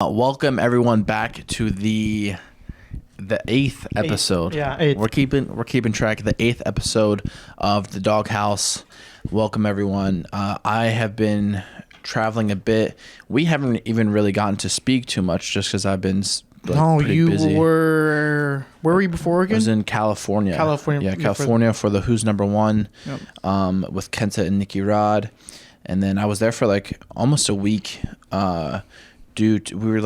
Welcome everyone back to the eighth episode. Eighth. We're keeping track of the 8th episode of the Doghouse. Welcome everyone. I have been traveling a bit. We haven't even really gotten to speak too much just because I've been pretty busy. Where were you before again? I was in California. California for the Who's Number One. Yep. With Kenta and Nik Rod, and then I was there for like almost a week. Dude, we're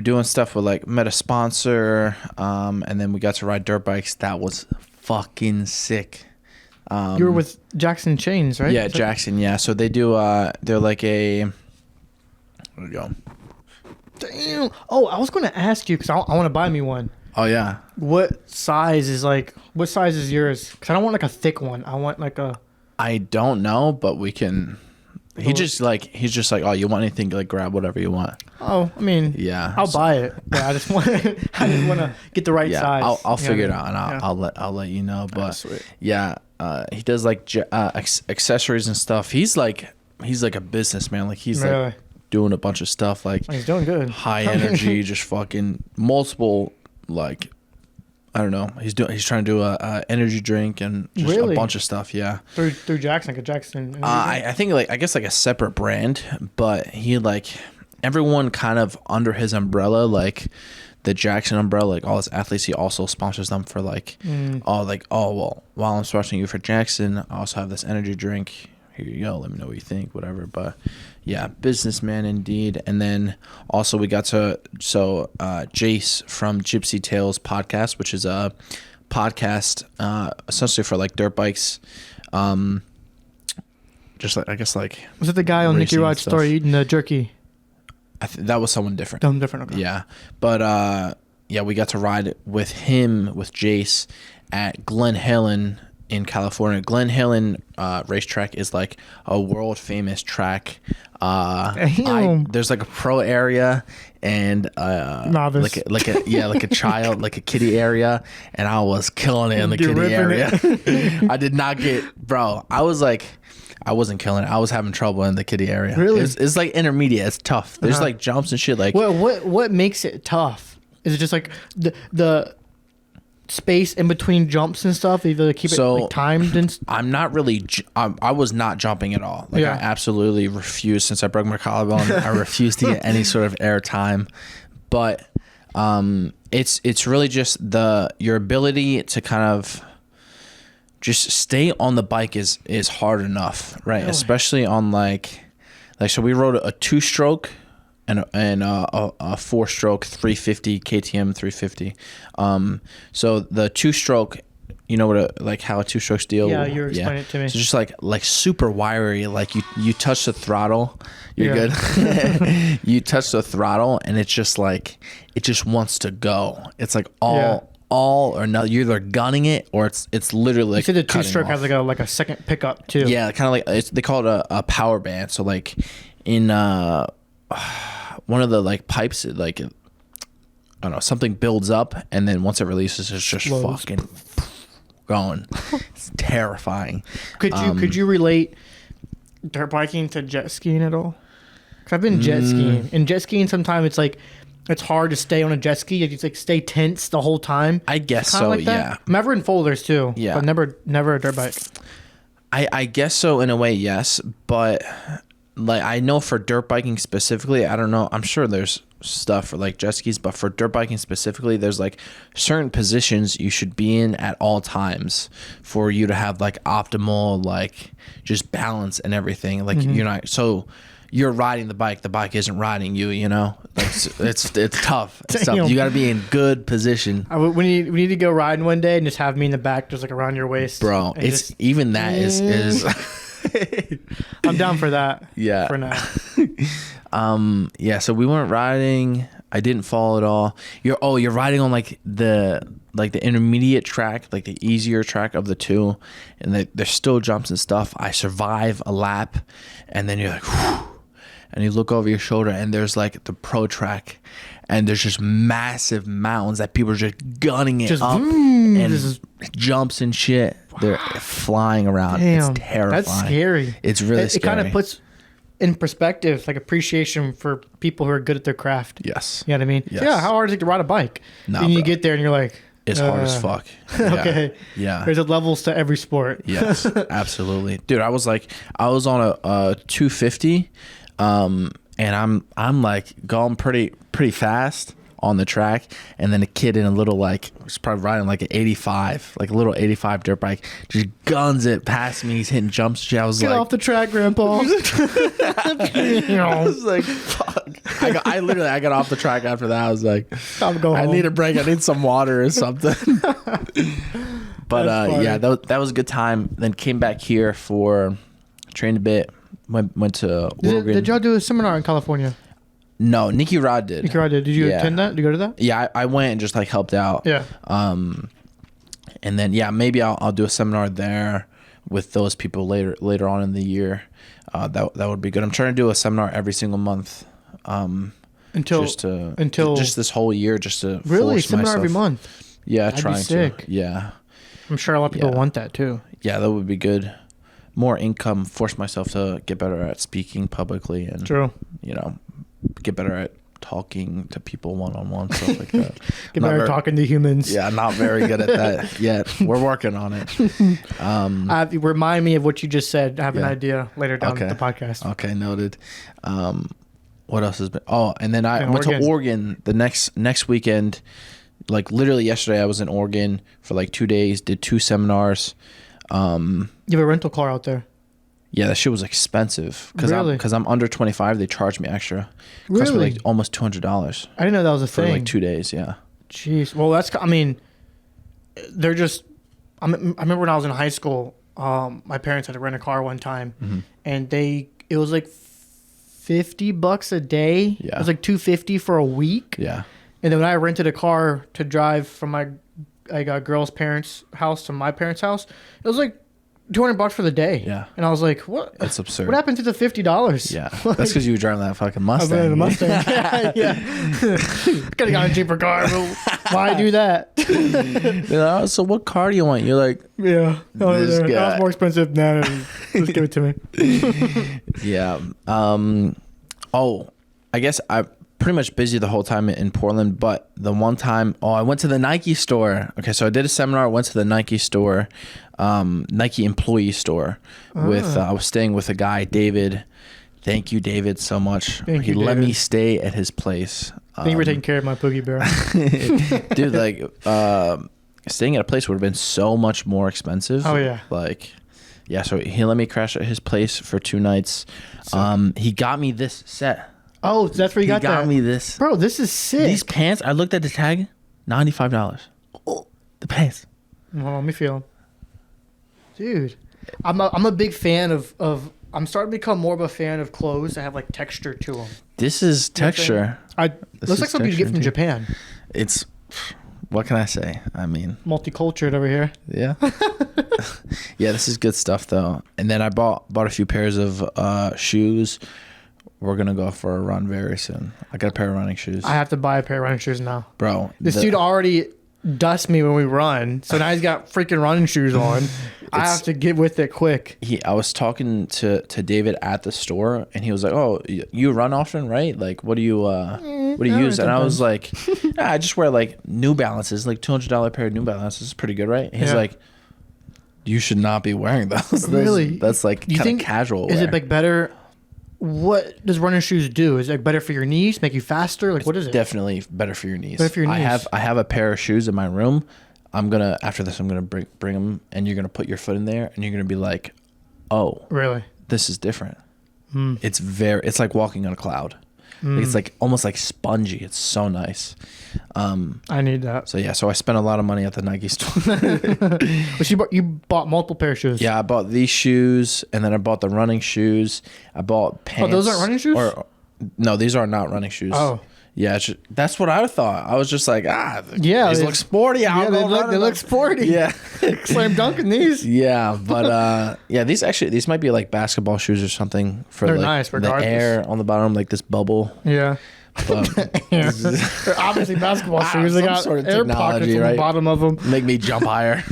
doing stuff with like met a sponsor, and then we got to ride dirt bikes. That was fucking sick. You were with Jackson Chains, right? Yeah, Jackson. Yeah, so they do. They're like a. Where we go? Damn. Oh, I was going to ask you because I want to buy me one. Oh yeah. What size is yours? Because I don't want like a thick one. I want like a. I don't know, but we can. He's just like, oh, you want anything? Like, grab whatever you want. Oh, I mean, yeah, I'll buy it. Yeah, I just want to get the right size. I'll figure it out, and I'll let you know. But he does like accessories and stuff. He's like a businessman. Like he's really? Like doing a bunch of stuff. Like he's doing good. High energy, just fucking multiple like. I don't know. He's trying to do a energy drink and just a bunch of stuff. Yeah. Through Jackson, like a Jackson. I think I guess like a separate brand, but he like everyone kind of under his umbrella, like the Jackson umbrella, like all his athletes. He also sponsors them for like, while I'm sponsoring you for Jackson, I also have this energy drink. Here you go. Let me know what you think, whatever. But yeah, businessman indeed. And then also we got to Jace from Gypsy Tales podcast, which is a podcast essentially for like dirt bikes. Just like I guess like was it the guy on Nik Rod's story eating the jerky? That was someone different. Different. Okay. Yeah, but we got to ride with him with Jace at Glen Helen in California. Glen Helen racetrack is like a world famous track. There's like a pro area and novice. like a child, like a kiddie area, and I was killing it in the kiddie area. I did not I wasn't killing it. I was having trouble in the kiddie area. Really? It's like intermediate. It's tough. There's like jumps and shit. Like what makes it tough? Is it just like the space in between jumps and stuff? Either keep it like timed and I'm not really. I was not jumping at all. Like I absolutely refused since I broke my collarbone. I refused to get any sort of air time. But it's really just your ability to kind of just stay on the bike is hard enough, right? Really? Especially on like so we rode a 2-stroke and a 4-stroke 350 KTM 350. So the 2-stroke, you know what how a 2-stroke steel. Yeah, you were explaining it to me. So just like super wiry. Like you touch the throttle, you're good. You touch the throttle, and it's just like it just wants to go. It's like all or no, you're either gunning it or it's literally like. You said the 2-stroke has like a second pickup too. Yeah, kind of like they call it a power band. So like in one of the like pipes, like I don't know, something builds up, and then once it releases, it's just fucking going. It's terrifying. Could you relate dirt biking to jet skiing at all? Because I've been jet skiing, and jet skiing sometimes it's like it's hard to stay on a jet ski. You like stay tense the whole time. I guess so. Like yeah. I'm ever in folders too. Yeah. But never a dirt bike. I guess so in a way, yes, but. Like I know for dirt biking specifically, I don't know. I'm sure there's stuff for like jet skis, but for dirt biking specifically, there's like certain positions you should be in at all times for you to have like optimal like just balance and everything. Like you're not you're riding the bike isn't riding you. You know, like it's tough. It's tough. You got to be in good position. We need to go riding one day and just have me in the back, just like around your waist, bro. It's just, even that is. I'm down for that. Yeah. For now. So we weren't riding. I didn't fall at all. You're riding on like the intermediate track, like the easier track of the two, and there's still jumps and stuff. I survive a lap, and then you're like, whew, and you look over your shoulder, and there's like the pro track, and there's just massive mountains that people are just gunning it up, and jumps and shit. Wow. They're flying around. Damn, it's terrifying. That's scary. It's really scary. It kind of puts in perspective, like appreciation for people who are good at their craft. Yes. You know what I mean? Yes. Yeah. How hard is it to ride a bike? And you get there and you're like, it's hard as fuck. Okay. Yeah. There's levels to every sport. Yes, absolutely. Dude, I was on a 250, and I'm like going pretty fast on the track, and then a kid in a little was probably riding like an 85, like a little 85 dirt bike, just guns it past me. He's hitting jumps. I was Get off the track, Grandpa. I was like, fuck. I got off the track after that. I was like, I'm going I home. need a break. I need some water or something. But yeah, that was a good time. Then came back here trained a bit. Went to Oregon. Did y'all do a seminar in California? No, Nik Rod did. Nik Rod did. Did you attend that? Did you go to that? Yeah, I went and just helped out. Yeah. And then maybe I'll do a seminar there with those people later on in the year. That would be good. I'm trying to do a seminar every single month. Until this whole year, just to really force seminar myself. Every month. Yeah, That'd trying be sick. to. Yeah. I'm sure a lot of people want that too. Yeah, that would be good. More income, force myself to get better at speaking publicly and True. Get better at talking to people one-on-one, stuff like that. Get better at talking to humans. Yeah, not very good at that yet. We're working on it. Remind me of what you just said. I have an idea later down the podcast. Okay, noted. What else has been? Oh, and then I went to Oregon the next weekend. Like literally yesterday, I was in Oregon for 2 days. Did 2 seminars. You have a rental car out there? Yeah, that shit was expensive because I'm under 25. They charged me extra. It cost me almost $200. I didn't know that was a thing. For 2 days. Yeah. Jeez. Well, they're just. I remember when I was in high school, my parents had to rent a car one time, and it was $50 a day. Yeah. It was $250 for a week. Yeah. And then when I rented a car to drive from my girl's parents' house to my parents' house, it was $200 for the day. Yeah. And I was like, what? That's absurd. What happened to the $50? Yeah. That's because you were driving that fucking Mustang. I was driving a Mustang. Yeah. Could have got a cheaper car, but why do that? So what car do you want? You're like, yeah. This guy. That was more expensive. No, just give it to me. Yeah. I guess I pretty much busy the whole time in Portland, but the one time, I went to the Nike store. Okay, so I did a seminar, went to the Nike store, Nike employee store I was staying with a guy, David. Thank you, David, so much. He let me stay at his place. Thank you for taking care of my Poogie Bear. Dude, staying at a place would have been so much more expensive. Oh, yeah. So he let me crash at his place for 2 nights. He got me this set. Oh, that's where you got that? He got me this. Bro, this is sick. These pants, I looked at the tag, $95. Oh, the pants. Well, let me feel them. Dude, I'm a big fan of I'm starting to become more of a fan of clothes that have texture to them. This is texture. Looks like something you get from Japan. It's, what can I say? I mean, multicultural over here. Yeah. Yeah, this is good stuff though. And then I bought a few pairs of shoes. We're gonna go for a run very soon. I got a pair of running shoes. I have to buy a pair of running shoes now. Bro, this dude already dusts me when we run, so now he's got freaking running shoes on. I have to get with it quick. I was talking to David at the store, and he was like, "Oh, you run often, right? What do you use?" And I was like, I just wear New Balances, $200 pair of New Balances. Is pretty good, right? And he's like, you should not be wearing those. Really? That's kind of casual. Is it better? What does running shoes do? Is it better for your knees? Make you faster? What is it? Definitely better for your knees. Better for your knees. I have a pair of shoes in my room. After this, I'm gonna bring them, and you're gonna put your foot in there, and you're gonna be like, "Oh, really? This is different." It's like walking on a cloud. It's almost like spongy. It's so nice. I need that. So I spent a lot of money at the Nike store. But you bought multiple pair of shoes. Yeah, I bought these shoes, and then I bought the running shoes. I bought pants. Oh, those aren't running shoes? No, these are not running shoes. Oh. Yeah, that's what I thought. I was just like, these look sporty. Yeah, they look sporty. Yeah. Slam dunk in these. Yeah, but these might be basketball shoes or something for they're nice, the air on the bottom, this bubble. Yeah. But they're obviously basketball shoes. They got sort of air pockets on the bottom of them. Make me jump higher.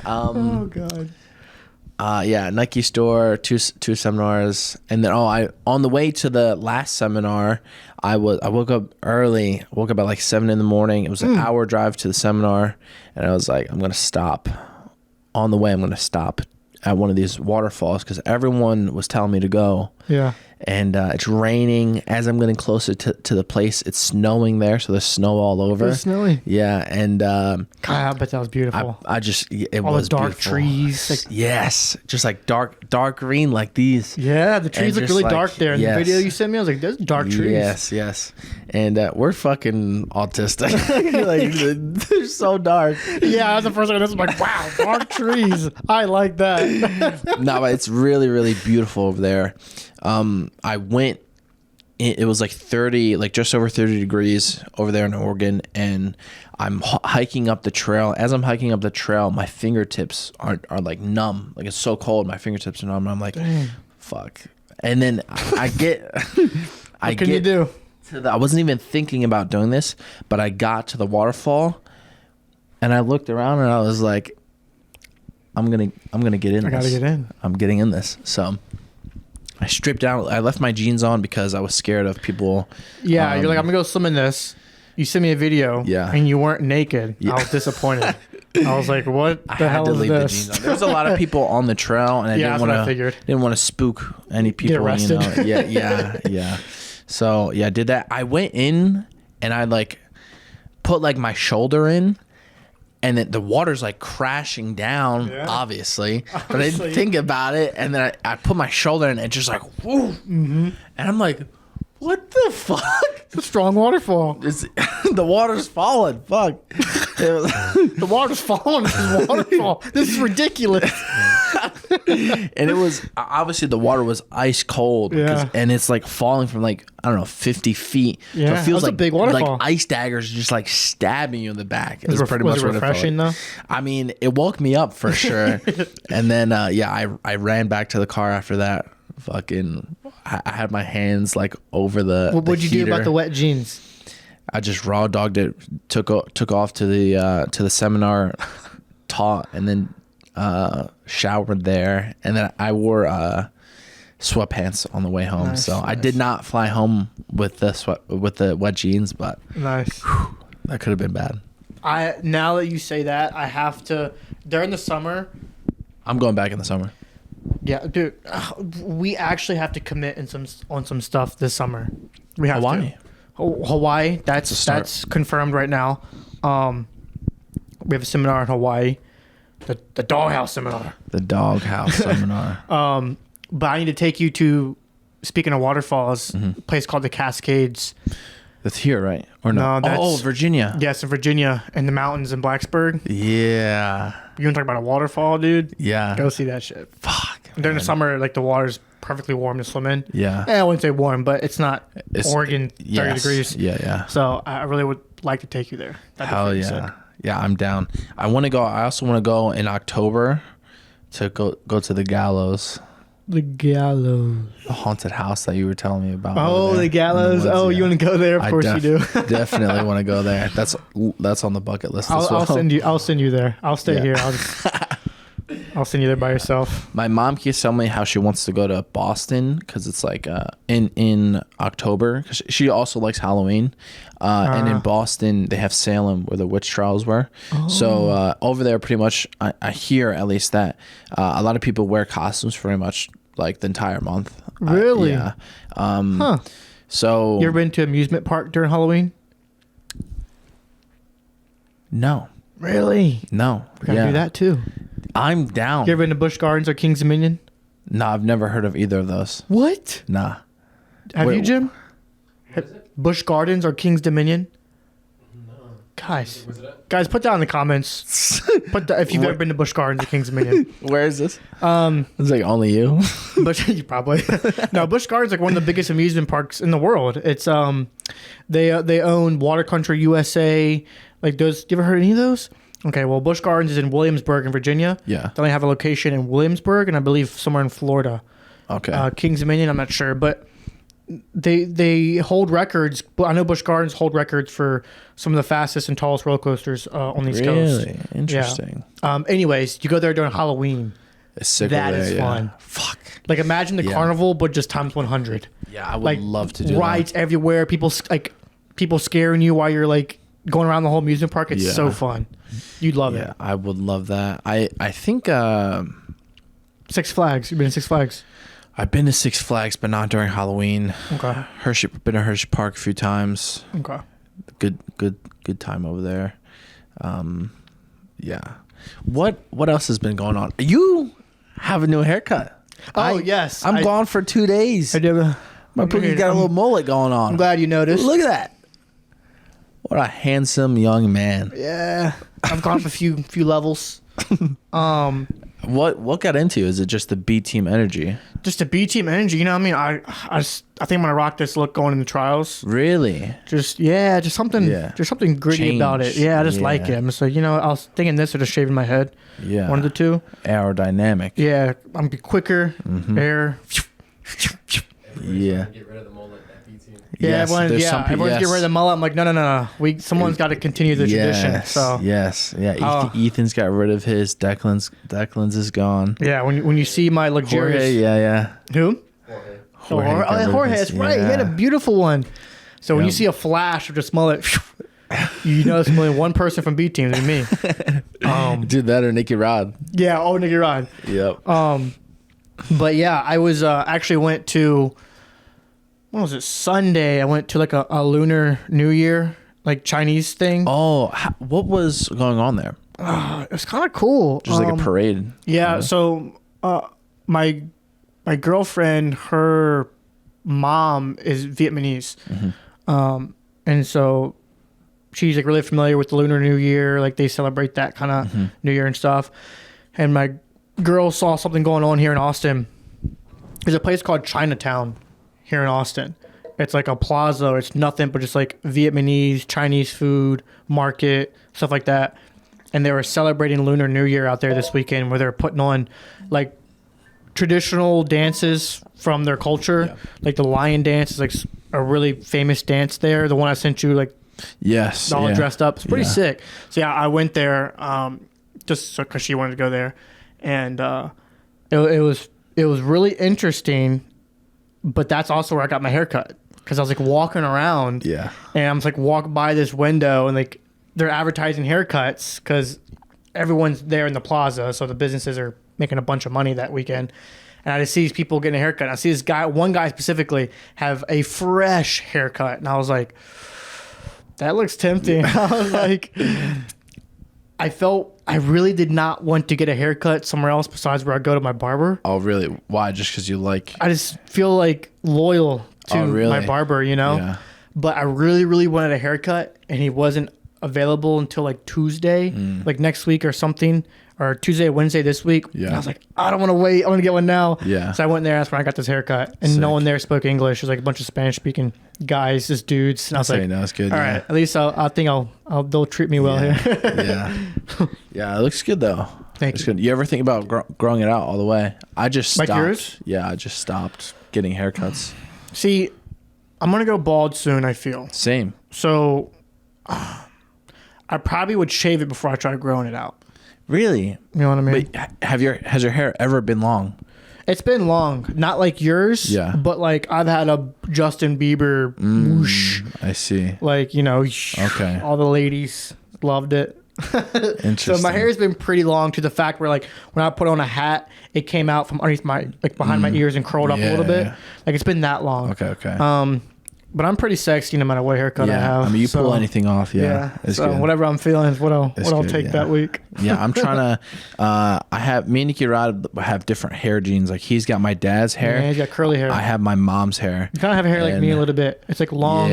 Oh God. Yeah, Nike store, two seminars, and then on the way to the last seminar, I woke up early. I woke up at like 7 in the morning. It was an hour drive to the seminar, and I was like, I'm gonna stop. On the way, I'm gonna stop at one of these waterfalls because everyone was telling me to go. Yeah. And it's raining as I'm getting closer to the place. It's snowing there, so there's snow all over. It's snowy. Yeah, and God, I bet that was beautiful. I just it all was the dark beautiful. trees. Like, yes, just like dark green like these. Yeah, the trees look really dark there. In the video you sent me, I was like, "There's dark trees." Yes, and we're fucking autistic. Like they're so dark. Yeah, that's the first one. I was like, "Wow, dark trees." I like that. No, but it's really really beautiful over there. I went, it was like 30, like just over 30 degrees over there in Oregon, and I'm hiking up the trail. As I'm hiking up the trail, my fingertips are like numb. Like it's so cold, my fingertips are numb. And I'm like, fuck. And then I get, what can you do? I wasn't even thinking about doing this, but I got to the waterfall, and I looked around, and I was like, I'm gonna get in. I gotta get in. I'm getting in this. So I stripped down. I left my jeans on because I was scared of people. Yeah, you're like, I'm gonna go swim in this. You sent me a video. Yeah. And you weren't naked. Yeah. I was disappointed. I was like, what the hell is this? The jeans on. There was a lot of people on the trail, and I didn't want to spook any people. Get arrested. You know? Yeah. So yeah, I did that. I went in and I like put like my shoulder in. And then the water's like crashing down, obviously. But I didn't think about it. And then I put my shoulder in and it's just like, whoo. Mm-hmm. And I'm like, what the fuck? It's a strong waterfall. The water's falling. Fuck. The water's falling. This is waterfall. This is ridiculous. And it was, obviously the water was ice cold. Yeah. And it's like falling from like, I don't know, 50 feet. Yeah. So it feels like like a big waterfall. Like ice daggers just like stabbing you in the back. Was pretty much it refreshing though? I mean, it woke me up for sure. And then, I ran back to the car after that. Fucking, I had my hands like over the What'd you do about the wet jeans? I just raw dogged it, took off to the seminar, taught, and then showered there, and then I wore sweatpants on the way home. Nice, so nice. I did not fly home with the wet jeans, but nice. Whew, that could have been bad. Now that you say that, I have to during the summer. I'm going back in the summer. Yeah, dude, we actually have to commit on some stuff this summer. We have Hawaii. Hawaii. That's confirmed right now. We have a seminar in Hawaii, the Doghouse seminar. The Doghouse seminar. But I need to take you to, speaking of waterfalls, a place called the Cascades. That's here, right? Or no? That's, Virginia. Yes, in Virginia, in the mountains in Blacksburg. Yeah. You want to talk about a waterfall, dude? Yeah. Go see that shit. Fuck. During the summer, like the water's perfectly warm to swim in. Yeah. I wouldn't say warm, but it's not Oregon 30 degrees. Yeah. So I really would like to take you there. Hell yeah. Yeah, I'm down. I want to go. I also want to go in October to go to the Gallows. The Gallows. The haunted house that you were telling me about. Oh, the Gallows. Oh, you want to go there? Of course you do. Definitely want to go there. That's on the bucket list as well. I'll send you there. I'll stay here. I'll send you there by yourself. My mom keeps telling me how she wants to go to Boston because it's like in October. Cause she also likes Halloween. And in Boston, they have Salem where the witch trials were. Oh. So over there, pretty much, I hear at least that a lot of people wear costumes pretty much like the entire month. Really? Yeah. So you ever been to an amusement park during Halloween? No. Really? No. We gotta do that too. I'm down. You ever been to Busch Gardens or Kings Dominion? No, I've never heard of either of those. What? Nah. Have you, Jim? Busch Gardens or Kings Dominion? No. Guys, put down in the comments. If you've ever been to Busch Gardens or Kings Dominion. Where is this? It's like only you. But you probably. No, Busch Gardens is like one of the biggest amusement parks in the world. It's they own Water Country USA. Like those. You ever heard of any of those? Okay, well, Busch Gardens is in Williamsburg in Virginia. Yeah. Then they have a location in Williamsburg and I believe somewhere in Florida. Okay. Kings Dominion, I'm not sure, but they hold records. I know Busch Gardens hold records for some of the fastest and tallest roller coasters on the East Coast. Really? Interesting. Yeah. Anyways, you go there during Halloween. It's sick. That over is there, fun. Fuck. Like imagine the carnival, but just times 100. Yeah, I would Like love to do rides everywhere. People scaring you while you're like going around the whole amusement park. It's so fun. You'd love it. Yeah, I would love that. I think Six Flags. You've been to Six Flags? I've been to Six Flags, but not during Halloween. Okay. Been to Hershey Park a few times. Okay. Good time over there. Yeah. What else has been going on? You have a new haircut. Yes. I'm gone for 2 days. I did. My Pookie got a little mullet going on. I'm glad you noticed. Look at that. What a handsome young man. Yeah. I've gone up a few levels. What got into you? Is it just the B team energy? Just the B team energy, you know what I mean? I think I'm gonna rock this look going in the trials. Really? Just something gritty Change. about it. Yeah, I just like it. I'm just like, I was thinking this or just shaving my head. Yeah. One of the two. Aerodynamic. Yeah. I'm be quicker. Air. Yeah. Get rid of the mullet at B team. Yeah, Yes, everyone's getting rid of the mullet. I'm like, no. Someone's got to continue the tradition. So yes, yeah. Ethan's got rid of his. Declan's is gone. yeah, when you see my luxurious Jorge, yeah. who? Jorge got rid of Jorge, his, that's right. He had a beautiful one. So when you see a flash of just mullet, you know it's only one person from B team, it's me. Dude, that or Nik Rod. Yeah, Nik Rod. Yep. But yeah, I was actually went to, what was it, Sunday? I went to like a Lunar New Year, like Chinese thing. Oh, what was going on there? It was kind of cool. Just like a parade. Yeah. So my girlfriend, her mom is Vietnamese, and so she's like really familiar with the Lunar New Year. Like they celebrate that kind of New Year and stuff. And my girl saw something going on here in Austin. There's a place called Chinatown here in Austin. It's like a plaza. It's nothing but just like Vietnamese, Chinese food, market, stuff like that. And they were celebrating Lunar New Year out there this weekend where they're putting on like traditional dances from their culture. Yeah. Like the lion dance is like a really famous dance there. The one I sent you, like, yes, all dressed up. It's pretty sick. So yeah, I went there just because she wanted to go there. And it was really interesting, but that's also where I got my hair cut because I was like walking around, and I'm just like walk by this window and like they're advertising haircuts because everyone's there in the plaza, so the businesses are making a bunch of money that weekend. And I just see these people getting a haircut. And I see this guy, one guy specifically, have a fresh haircut, and I was like, that looks tempting. I was like, I really did not want to get a haircut somewhere else besides where I go to my barber. Oh, really? Why? Just because you like... I just feel like loyal to my barber, Yeah. But I really, really wanted a haircut, and he wasn't available until like Tuesday, like next week or something, or Tuesday, Wednesday this week. Yeah. And I was like, I don't want to wait. I want to get one now. Yeah. So I went there. That's when I got this haircut, and no one there spoke English. It was like a bunch of Spanish-speaking guys, just dudes. And I was like, no, it's good. All right, at least I think they'll treat me well here. Yeah, it looks good though. Thank you. Good. You ever think about growing it out all the way? I just stopped. Like yours? Yeah, I just stopped getting haircuts. See, I'm gonna go bald soon. I feel Same. so. I probably would shave it before I try growing it out. Really? You know what I mean? But has your hair ever been long? It's been long, not like yours. Yeah. But like I've had a Justin Bieber whoosh. I see. Like, Okay. All the ladies loved it. Interesting. So my hair has been pretty long to the fact where like when I put on a hat, it came out from underneath my like behind my ears and curled up a little bit. Like it's been that long. Okay. But I'm pretty sexy no matter what haircut I have. I mean, you pull anything off. Yeah. So good. Whatever I'm feeling is what I'll take that week. Yeah, I'm trying to. Me and Nik Rod have different hair genes. Like he's got my dad's hair. Yeah, he's got curly hair. I have my mom's hair. You kind of have hair like me a little bit. It's like long,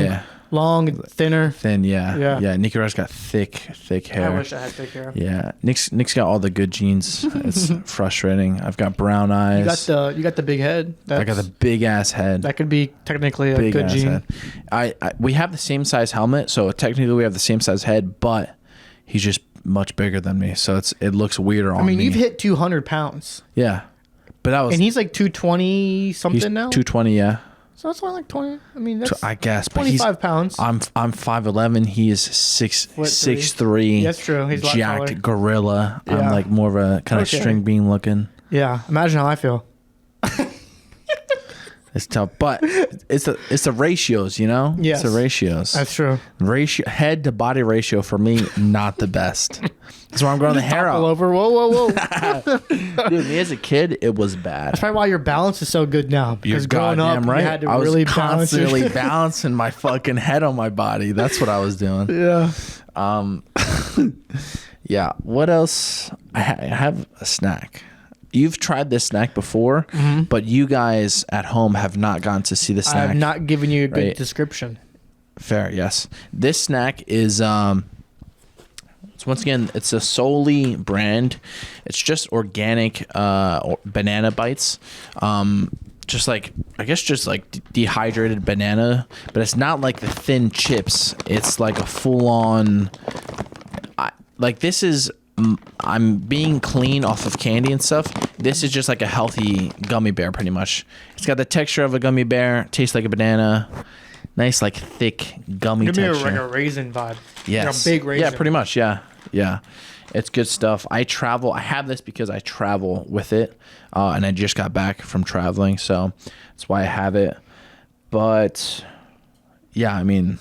and thinner. Thin, yeah. Nik Rod's got thick hair. I wish I had thick hair. Yeah, Nick's got all the good genes. It's frustrating. I've got brown eyes. You got the big head. I got the big ass head. That could be technically a big good gene. Head. We have the same size helmet, so technically we have the same size head, but he's just much bigger than me, so it looks weirder on me. I mean, you've hit 200 pounds. Yeah, but that was. And he's like 220 something now. 220, yeah. So that's only like 20. I mean, that's I guess, but 25 pounds. I'm 5'11". He is 6'3". That's true. He's a lot jacked taller. gorilla. Yeah. I'm like more of a kind of string bean looking. Yeah, imagine how I feel. It's tough, but it's the ratios, you know. Yes, it's the ratios. That's true. Head to body ratio for me, not the best. That's why I'm growing the hair out. All over. Whoa. Dude, me as a kid, it was bad. That's probably why your balance is so good now. Because growing up, right. you had to I was really constantly balancing my fucking head on my body. That's what I was doing. Yeah. Yeah. What else? I have a snack. You've tried this snack before, but you guys at home have not gotten to see the snack. I'm not giving you a good description. Fair, yes. This snack is it's once again, it's a solely brand. It's just organic banana bites. Just like dehydrated banana, but it's not like the thin chips. It's like a full on this is I'm being clean off of candy and stuff. This is just like a healthy gummy bear, pretty much. It's got the texture of a gummy bear, tastes like a banana. Nice, like thick gummy texture. Give me like a raisin vibe. Yes. Like a big raisin. Yeah, pretty much. Yeah. It's good stuff. I have this because I travel with it, and I just got back from traveling, so that's why I have it. But yeah, I mean,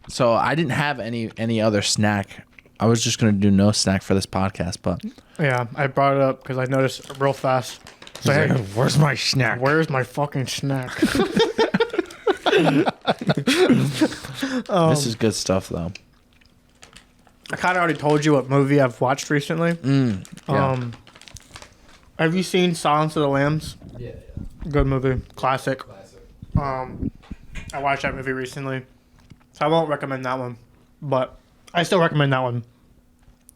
so I didn't have any other snack. I was just gonna do no snack for this podcast, but yeah, I brought it up because I noticed real fast. So, hey, where's my snack? Where's my fucking snack? This is good stuff, though. I kind of already told you what movie I've watched recently. Yeah. Have you seen Silence of the Lambs? Yeah. Good movie, classic. I watched that movie recently, so I won't recommend that one, but I still recommend that one.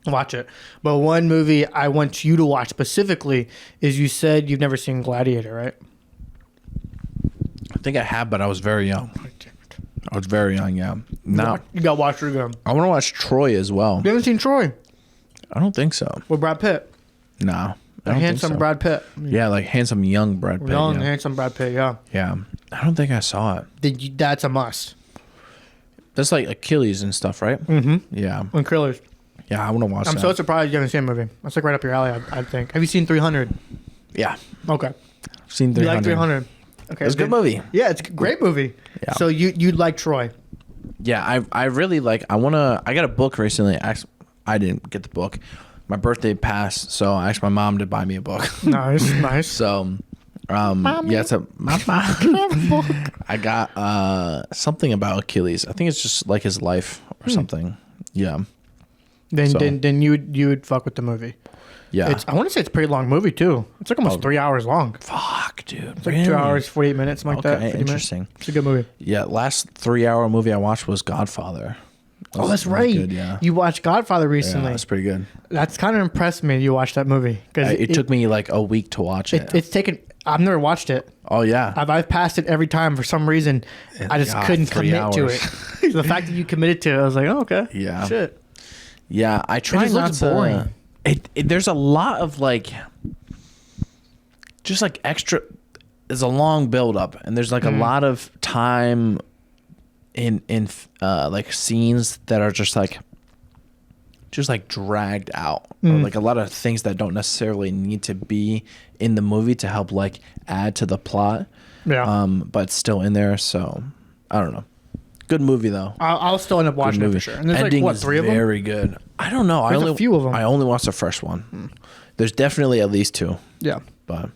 Watch it. But one movie I want you to watch specifically is, you said you've never seen Gladiator, right? I think I have, but I was very young. I was very young, yeah. No, You got to watch it again. I want to watch Troy as well. You haven't seen Troy? I don't think so. With Brad Pitt. No, I don't Handsome think so. Brad Pitt. Yeah, like handsome young Brad Pitt. Young, yeah. handsome Brad Pitt, yeah. Yeah, I don't think I saw it. That's a must. That's like Achilles and stuff, right? Mm-hmm. Yeah. And Krillers. Yeah, I want to watch that. I'm so surprised you haven't seen the movie. That's like right up your alley, I think. Have you seen 300? Yeah. Okay. I've seen 300. You like 300? Okay. It's a good movie. Yeah, it's a great movie. Yeah. So you'd like Troy. Yeah, I really like, I got a book recently. I didn't get the book. My birthday passed, so I asked my mom to buy me a book. Nice. So, yeah, it's I got something about Achilles. I think it's just like his life or something. Yeah. Then you would fuck with the movie. Yeah. I want to say it's a pretty long movie too. It's like almost 3 hours long. Fuck, dude. It's like 2 hours, 48 minutes, something like that. Okay, 50 interesting. Minutes. It's a good movie. Yeah, last 3 hour movie I watched was Godfather. That's right. Good, yeah. You watched Godfather recently. Yeah, that's pretty good. That's kind of impressed me. You watched that movie because It took me like a week to watch it. It's taken. I've never watched it. Oh yeah. I've passed it every time for some reason. I just couldn't 3 commit to hours. it. The fact that you committed to it, I was like, oh, okay. Yeah. Shit. Yeah, I try just not looks to. boring. There's a lot of like, just like extra. There's a long build up, and there's like a lot of time in like scenes that are just like dragged out, or like a lot of things that don't necessarily need to be in the movie to help like add to the plot. Yeah. But it's still in there, so I don't know. Good movie though. I'll still end up watching it for sure. And there's Ending like, what, is 3 of them? very good. I don't know. There's a few of them. I only watched the first one. There's definitely at least 2. Yeah. But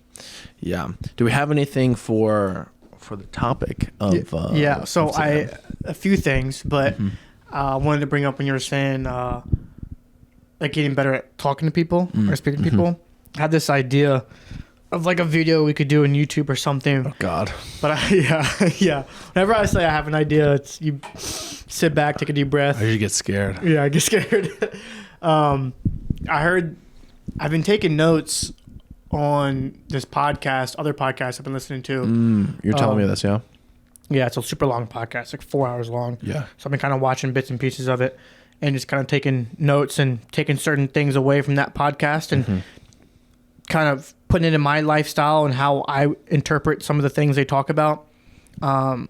yeah. Do we have anything for the topic of yeah. So of today? a few things, but I wanted to bring up when you were saying like getting better at talking to people or speaking to people. I had this idea of like a video we could do on YouTube or something. Oh God. But yeah. Whenever I say I have an idea, it's you sit back, take a deep breath. I usually get scared. Yeah, I get scared. I've been taking notes on this podcast, other podcasts I've been listening to. You're telling me this, yeah? Yeah, it's a super long podcast, like 4 hours long. Yeah. So I've been kind of watching bits and pieces of it and just kind of taking notes and taking certain things away from that podcast and kind of putting it in my lifestyle and how I interpret some of the things they talk about. I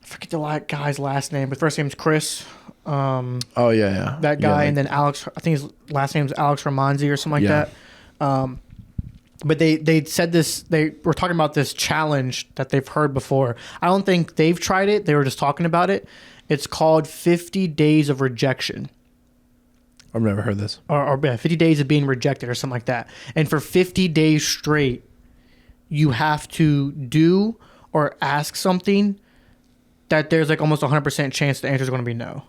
forget the guy's last name, but first name's Chris. Oh yeah. That guy, Yeah, and then Alex. I think his last name's Alex Ramonzi or something like that. But they said this. They were talking about this challenge that they've heard before. I don't think they've tried it. They were just talking about it. It's called 50 Days of Rejection. I've never heard this. Or 50 days of being rejected or something like that. And for 50 days straight, you have to do or ask something that there's like almost 100% chance the answer is going to be no.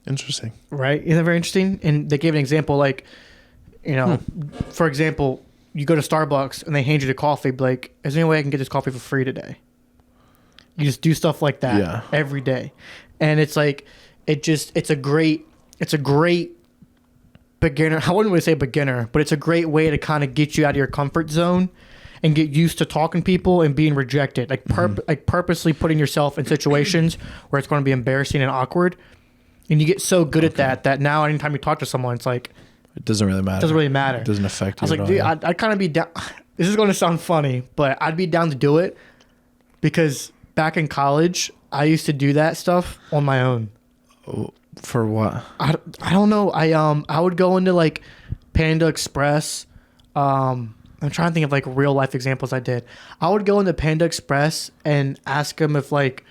Interesting. Right? Isn't that very interesting? And they gave an example like, you know, for example, you go to Starbucks and they hand you the coffee, be like, is there any way I can get this coffee for free today? You just do stuff like that every day. And it's like, it's a great beginner. I wouldn't really say beginner, but it's a great way to kind of get you out of your comfort zone and get used to talking to people and being rejected. Like, like purposely putting yourself in situations where it's going to be embarrassing and awkward. And you get so good at that now anytime you talk to someone, it's like, it doesn't really matter. It doesn't affect you. I was like, dude, I'd kind of be down. This is going to sound funny, but I'd be down to do it because back in college, I used to do that stuff on my own. For what? I don't know. I would go into like Panda Express. I'm trying to think of like real life examples I did. I would go into Panda Express and ask them if like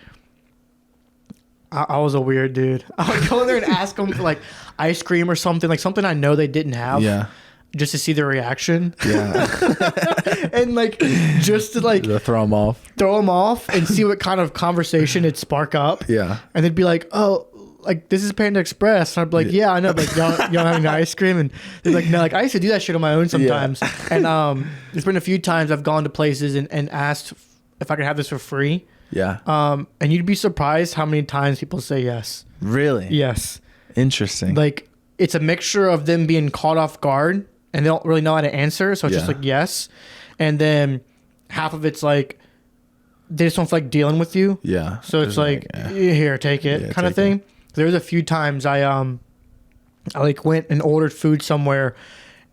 I was a weird dude. I would go in there and ask them for like ice cream or something, like something I know they didn't have. Yeah. Just to see their reaction. Yeah. And like just to like throw them off and see what kind of conversation it'd spark up. Yeah. And they'd be like, oh, like this is Panda Express. And I'd be like, yeah, I know. But like, y'all have any ice cream? And they're like, no, like I used to do that shit on my own sometimes. Yeah. And there's been a few times I've gone to places and asked if I could have this for free. Yeah. And you'd be surprised how many times people say yes. Really? Yes. Interesting. Like it's a mixture of them being caught off guard and they don't really know how to answer. So it's just like yes. And then half of it's like they just don't feel like dealing with you. Yeah. So it's like here, take it kind of thing. There was a few times I like went and ordered food somewhere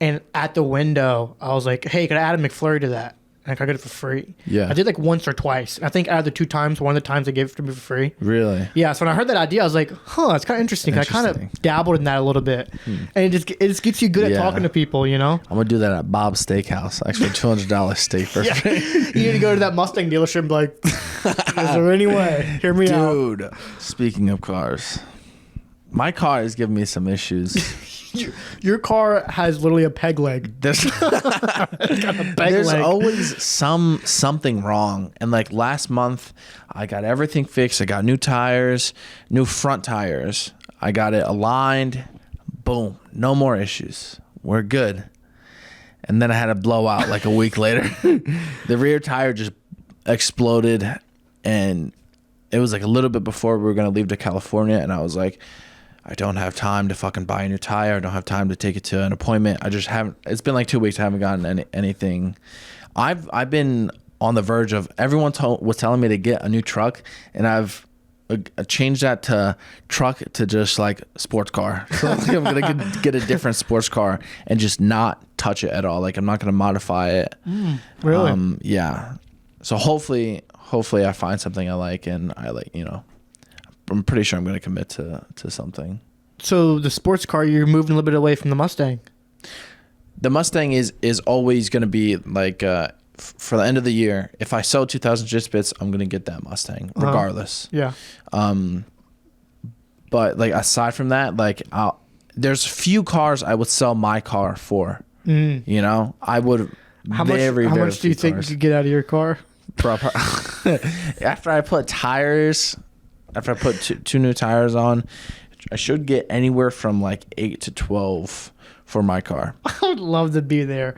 and at the window I was like, hey, could I add a McFlurry to that? And I could get it for free. Yeah. I did like once or twice. I think out of the 2 times, one of the times they gave it to me for free. Really? Yeah. So when I heard that idea, I was like, huh, it's kind of interesting. I kind of dabbled in that a little bit. And it just gets you good at talking to people, you know? I'm going to do that at Bob's Steakhouse. Actually, $200 steak for free. You need to go to that Mustang dealership and be like, is there any way? Hear me out. Dude, speaking of cars, my car is giving me some issues. Your car has literally a peg leg. There's always something wrong. And like last month, I got everything fixed. I got new tires, new front tires. I got it aligned. Boom. No more issues. We're good. And then I had a blowout like a week later. The rear tire just exploded. And it was like a little bit before we were going to leave to California. And I was like, I don't have time to fucking buy a new tire. I don't have time to take it to an appointment. I just haven't. It's been like 2 weeks. I haven't gotten anything. I've been on the verge of everyone was telling me to get a new truck, and I've changed that to truck to just like sports car. So I think I'm gonna get a different sports car and just not touch it at all. Like I'm not gonna modify it. Really? Yeah. So hopefully I find something I like, and I like, you know. I'm pretty sure I'm going to commit to something. So the sports car, you're moving a little bit away from the Mustang. The Mustang is always going to be like for the end of the year. If I sell 2,000 JitzBitz, I'm going to get that Mustang regardless. Yeah. But like aside from that, like there's few cars I would sell my car for. You know, I would. How much do you think you could get out of your car? After I put tires. After I put two new tires on, I should get anywhere from like 8 to 12 for my car. I would love to be there.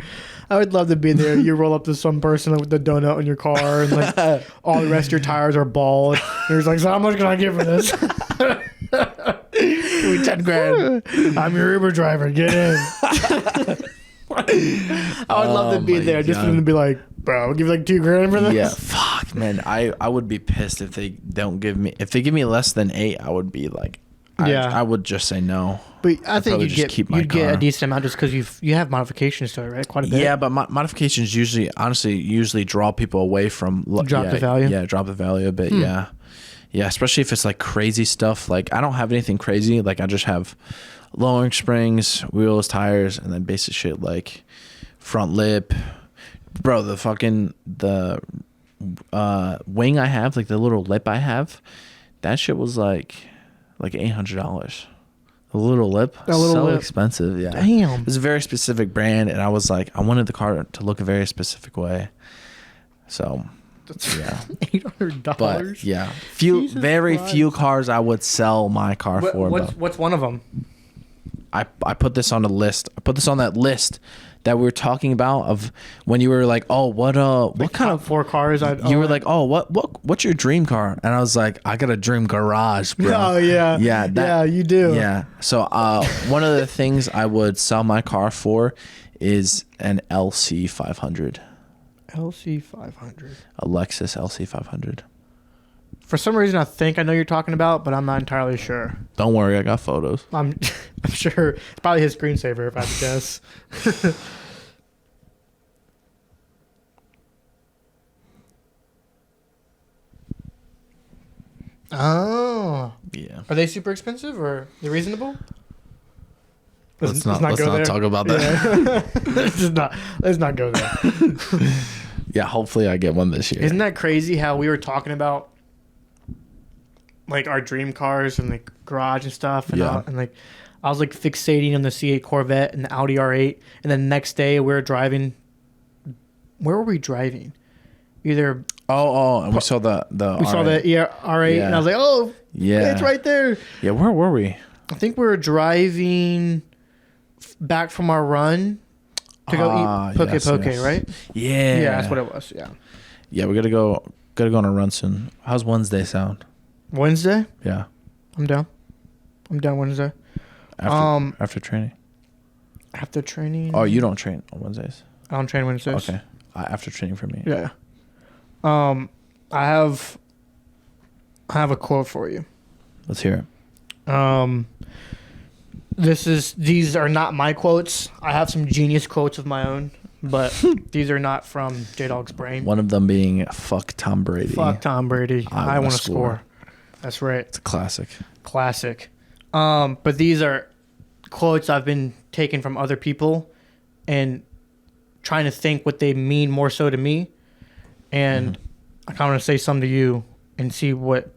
You roll up to some person with the donut in your car and like all the rest of your tires are bald. And he's like, so how much can I get for this? Give me 10 grand. I'm your Uber driver. Get in. I would love to be there just for them to be like, bro, I'll give you like 2 grand for this. Yeah, fuck, man. I would be pissed if they don't give me. If they give me less than 8, I would be like, I would just say no. But I think you'd get a decent amount just because you have modifications to it, right? Quite a bit. Yeah, but modifications usually draw people away from drop the value. Yeah, drop the value a bit. Yeah, especially if it's like crazy stuff. Like I don't have anything crazy. Like I just have lowering springs, wheels, tires, and then basic shit like front lip. Bro, the wing I have, like the little lip I have, that shit was like $800. The little lip, expensive. Yeah, damn. It was a very specific brand, and I was like, I wanted the car to look a very specific way. So, yeah, $800. But yeah, few cars I would sell my car for. What's one of them? I put this on the list. I put this on that list that we were talking about of when you were like, oh, what kind of 4 cars? You were like, oh, what's your dream car? And I was like, I got a dream garage, bro. Oh yeah, yeah, you do. Yeah. So one of the things I would sell my car for is an LC 500. LC 500. A Lexus LC 500. For some reason, I think I know you're talking about, but I'm not entirely sure. Don't worry, I got photos. I'm sure it's probably his screensaver, if I had to guess. Oh. Yeah. Are they super expensive or are they reasonable? Let's not talk about that. Yeah. let's not go there. Yeah, hopefully I get one this year. Isn't that crazy how we were talking about like our dream cars and like garage and stuff and, yeah. and like I was like fixating on the C8 Corvette and the Audi R8, and then the next day we were driving. Where were we driving? Either and we saw the we saw the R8 yeah. and I was like, oh yeah, it's right there. Yeah, where were we? I think we were driving back from our run to go eat poke, right? Yeah, that's what it was. Yeah, we gotta go on a run soon. How's Wednesday sound? Wednesday? Yeah, I'm down Wednesday. After training. After training? Oh, you don't train on Wednesdays? I don't train Wednesdays. Okay, after training for me. Yeah. I have a quote for you. Let's hear it. These are not my quotes. I have some genius quotes of my own, but these are not from J-Dawg's brain. One of them being "Fuck Tom Brady." Fuck Tom Brady. I want to score. That's right. It's a classic. But these are quotes I've been taking from other people and trying to think what they mean more so to me. And I kind of want to say some to you and see what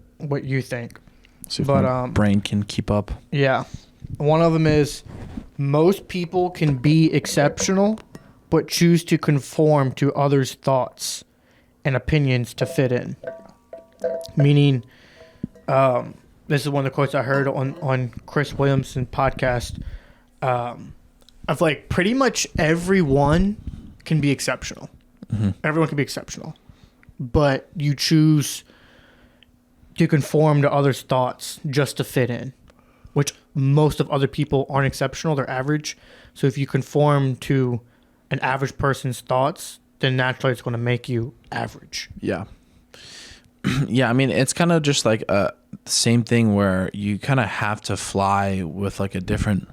you think. See if my brain can keep up. Yeah. One of them is, most people can be exceptional, but choose to conform to others' thoughts and opinions to fit in. Meaning, this is one of the quotes I heard on Chris Williamson's podcast. Of like pretty much everyone can be exceptional. Everyone can be exceptional, but you choose to conform to others' thoughts just to fit in, which most of other people aren't exceptional. They're average. So if you conform to an average person's thoughts, then naturally it's going to make you average. Yeah. Yeah, I mean, it's kind of just like the same thing where you kind of have to fly with like a different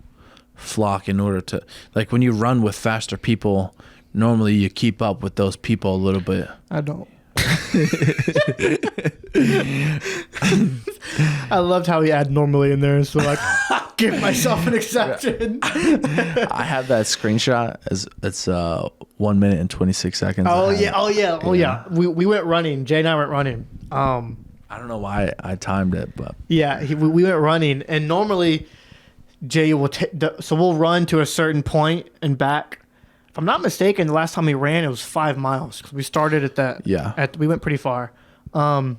flock in order to, like when you run with faster people, normally you keep up with those people a little bit. I don't. I loved how he added normally in there, so like give myself an exception. I have that screenshot as it's 1 minute and 26 seconds. Oh yeah. We went running. Jay and I went running. I don't know why I timed it, but yeah, we went running, and normally Jay will so we'll run to a certain point and back. If I'm not mistaken, the last time we ran, it was 5 miles because we started at that. Yeah. We went pretty far. And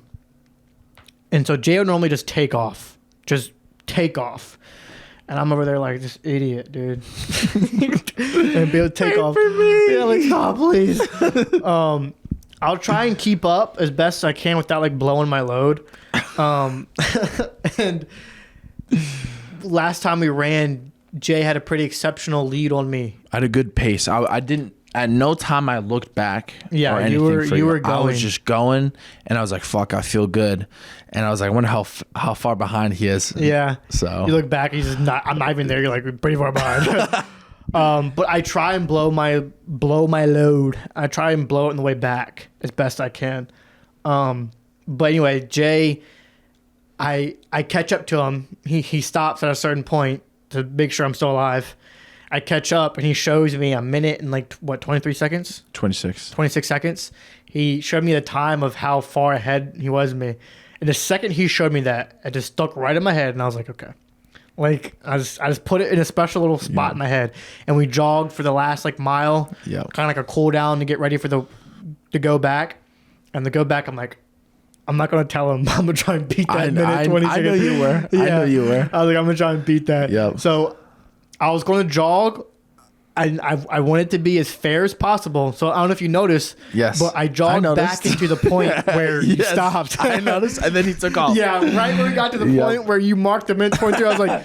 so Jay would normally just take off. And I'm over there like, this idiot, dude. And be able to take off. Yeah, like, stop, please. I'll try and keep up as best as I can without like blowing my load. And last time we ran, Jay had a pretty exceptional lead on me. I had a good pace. I didn't, at no time I looked back. Yeah, or anything you were going. I was just going, and I was like, fuck, I feel good. And I was like, I wonder how far behind he is. Yeah. So you look back, he's just not, I'm not even there. You're like pretty far behind. But I try and blow my load. I try and blow it on the way back as best I can. But anyway, Jay, I catch up to him. He stops at a certain point, to make sure I'm still alive. I catch up and he shows me a minute and like, what, 23 seconds? 26 seconds. He showed me the time of how far ahead he was of me. And the second he showed me that, it just stuck right in my head. And I was like, okay. Like, I just put it in a special little spot in my head. And we jogged for the last like mile. Yeah. Kind of like a cool down to get ready for to go back. And to go back, I'm like, I'm not going to tell him. I'm going to try and beat that minute 20 seconds. I know you were. Yeah. I know you were. I was like, I'm going to try and beat that. Yep. So I was going to jog. I want it to be as fair as possible. So I don't know if you noticed. Yes. But I jogged back into the point where you stopped. I noticed. And then he took off. Yeah. Right when we got to the point where you marked the minute 23, I was like.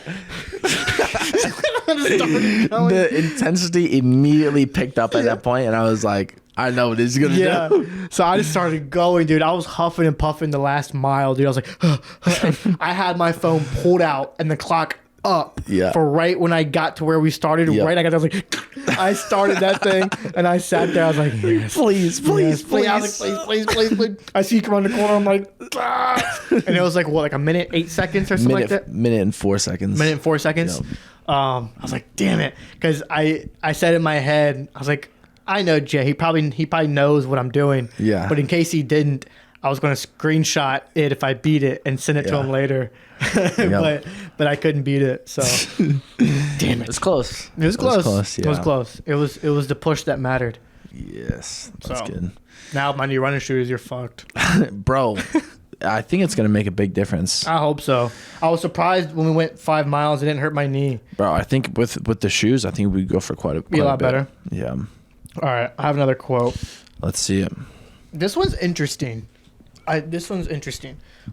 The intensity immediately picked up at that point, and I was like, I know what he's gonna do. So I just started going, dude. I was huffing and puffing the last mile, dude. I was like, I had my phone pulled out and the clock up for right when I got to where we started. Right, I was like, I started that thing and I sat there. I was like, yes, please. I was like, please. I see you come around the corner. I'm like, and it was like what, like a minute 8 seconds or something like that. Minute and 4 seconds. Minute and 4 seconds. Yep. I was like, damn it, because I said in my head, I was like, I know Jay. He probably knows what I'm doing. Yeah. But in case he didn't, I was going to screenshot it if I beat it and send it to him later. But I couldn't beat it. So damn it. It's close. It was close. Yeah. It was close. It was the push that mattered. Yes. That's good. Now my new running shoes, you're fucked. Bro, I think it's going to make a big difference. I hope so. I was surprised when we went 5 miles. It didn't hurt my knee. Bro, I think with the shoes, I think we go for quite a lot better. Yeah. All right. I have another quote. Let's see it. This one's interesting.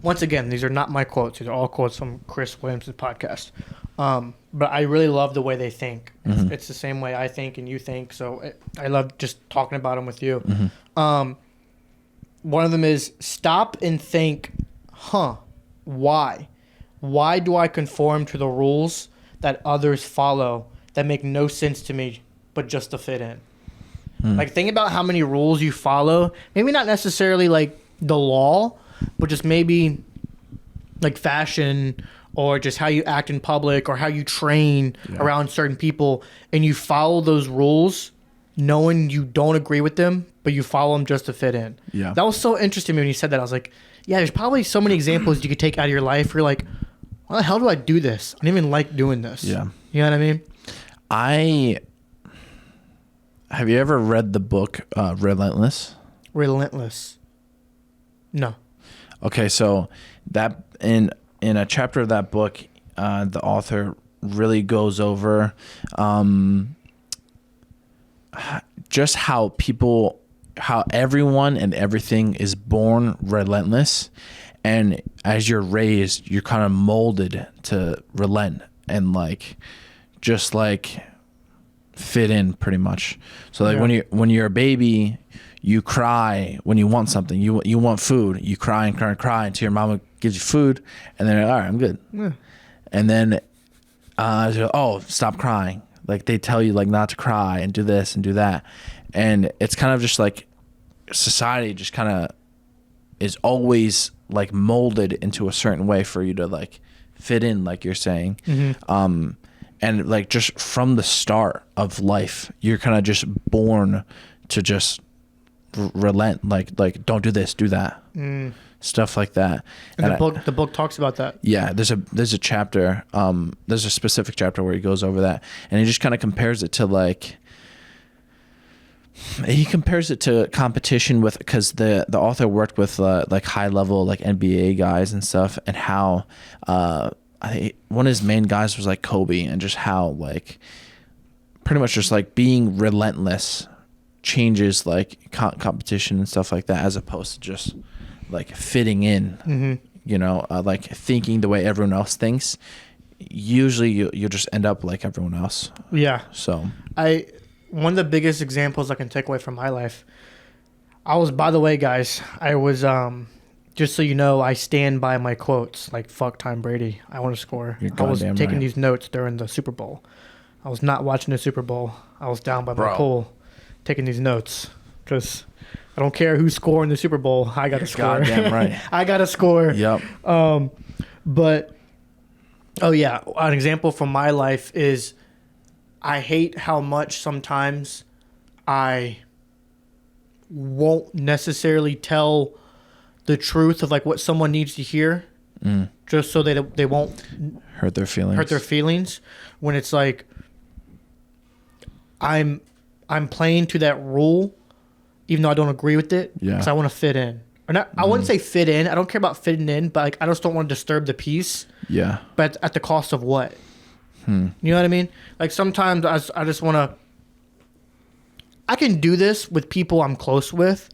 Once again, these are not my quotes. These are all quotes from Chris Williams' podcast. But I really love the way they think. It's the same way I think and you think. So I love just talking about them with you. One of them is stop and think, why? Why do I conform to the rules that others follow that make no sense to me but just to fit in? Like, think about how many rules you follow. Maybe not necessarily like the law, but just maybe like fashion or just how you act in public or how you train around certain people, and you follow those rules knowing you don't agree with them, but you follow them just to fit in. Yeah. That was so interesting to me when you said that. I was like, yeah, there's probably so many examples you could take out of your life where you're like, why the hell do I do this? I don't even like doing this. Yeah. You know what I mean? Have you ever read the book Relentless? Relentless. No. Okay, so that in a chapter of that book, the author really goes over just how everyone and everything is born relentless, and as you're raised, you're kind of molded to relent and just fit in pretty much. So when you're a baby, you cry when you want something. You want food. You cry and cry and cry until your mama gives you food, and then all right, I'm good. Yeah. And then stop crying. Like they tell you not to cry and do this and do that, and it's kind of just like society just kind of is always molded into a certain way for you to fit in, like you're saying. And just from the start of life, you're kind of just born to just relent, like don't do this, do that, stuff like that. And the book talks about that. Yeah, there's a chapter, there's a specific chapter where he goes over that, and he just kind of compares it to competition with, because the author worked with high level NBA guys and stuff, and how one of his main guys was Kobe, and just how pretty much just being relentless changes competition and stuff like that, as opposed to just fitting in. Thinking the way everyone else thinks. Usually you'll just end up like everyone else. Yeah. So one of the biggest examples I can take away from my life, by the way, guys, I was just so you know, I stand by my quotes, fuck Tom Brady, I want to score. I was taking these notes during the Super Bowl. I was not watching the Super Bowl. I was down by my pool taking these notes because I don't care who's scoring the Super Bowl. I got to score. Goddamn right. I got to score. Yep. But Oh yeah, an example from my life is I hate how much sometimes I won't necessarily tell the truth of like what someone needs to hear, just so they won't hurt their feelings. When it's like I'm playing to that rule, even though I don't agree with it, because I want to fit in. Or not, I wouldn't say fit in. I don't care about fitting in, but like I just don't want to disturb the peace. Yeah. But at the cost of what? You know what I mean? Like sometimes I just want to. I can do this with people I'm close with,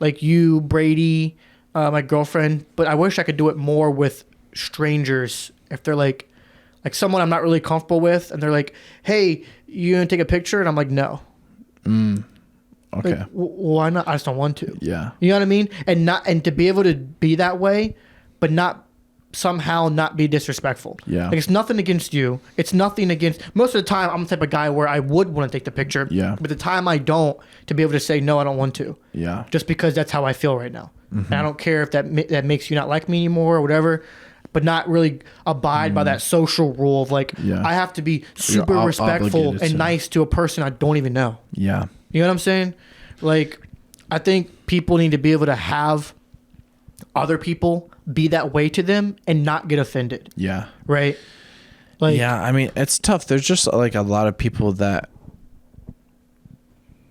like you, Brady, my girlfriend. But I wish I could do it more with strangers. If they're like someone I'm not really comfortable with, and they're like, "Hey, you gonna take a picture?" And I'm like, "No." Okay. Like, why not? I just don't want to. Yeah. You know what I mean? And to be able to be that way, but not somehow not be disrespectful. Yeah. Like it's nothing against you. It's nothing against. Most of the time, I'm the type of guy where I would want to take the picture. Yeah. But the time I don't, to be able to say no, I don't want to. Yeah. Just because that's how I feel right now. And I don't care if that makes you not like me anymore or whatever. But not really abide by that social rule of like I have to be super respectful and nice to a person I don't even know. Yeah. You know what I'm saying? Like, I think people need to be able to have other people be that way to them and not get offended. Yeah. Right? Like, yeah, I mean, it's tough. There's just like a lot of people that,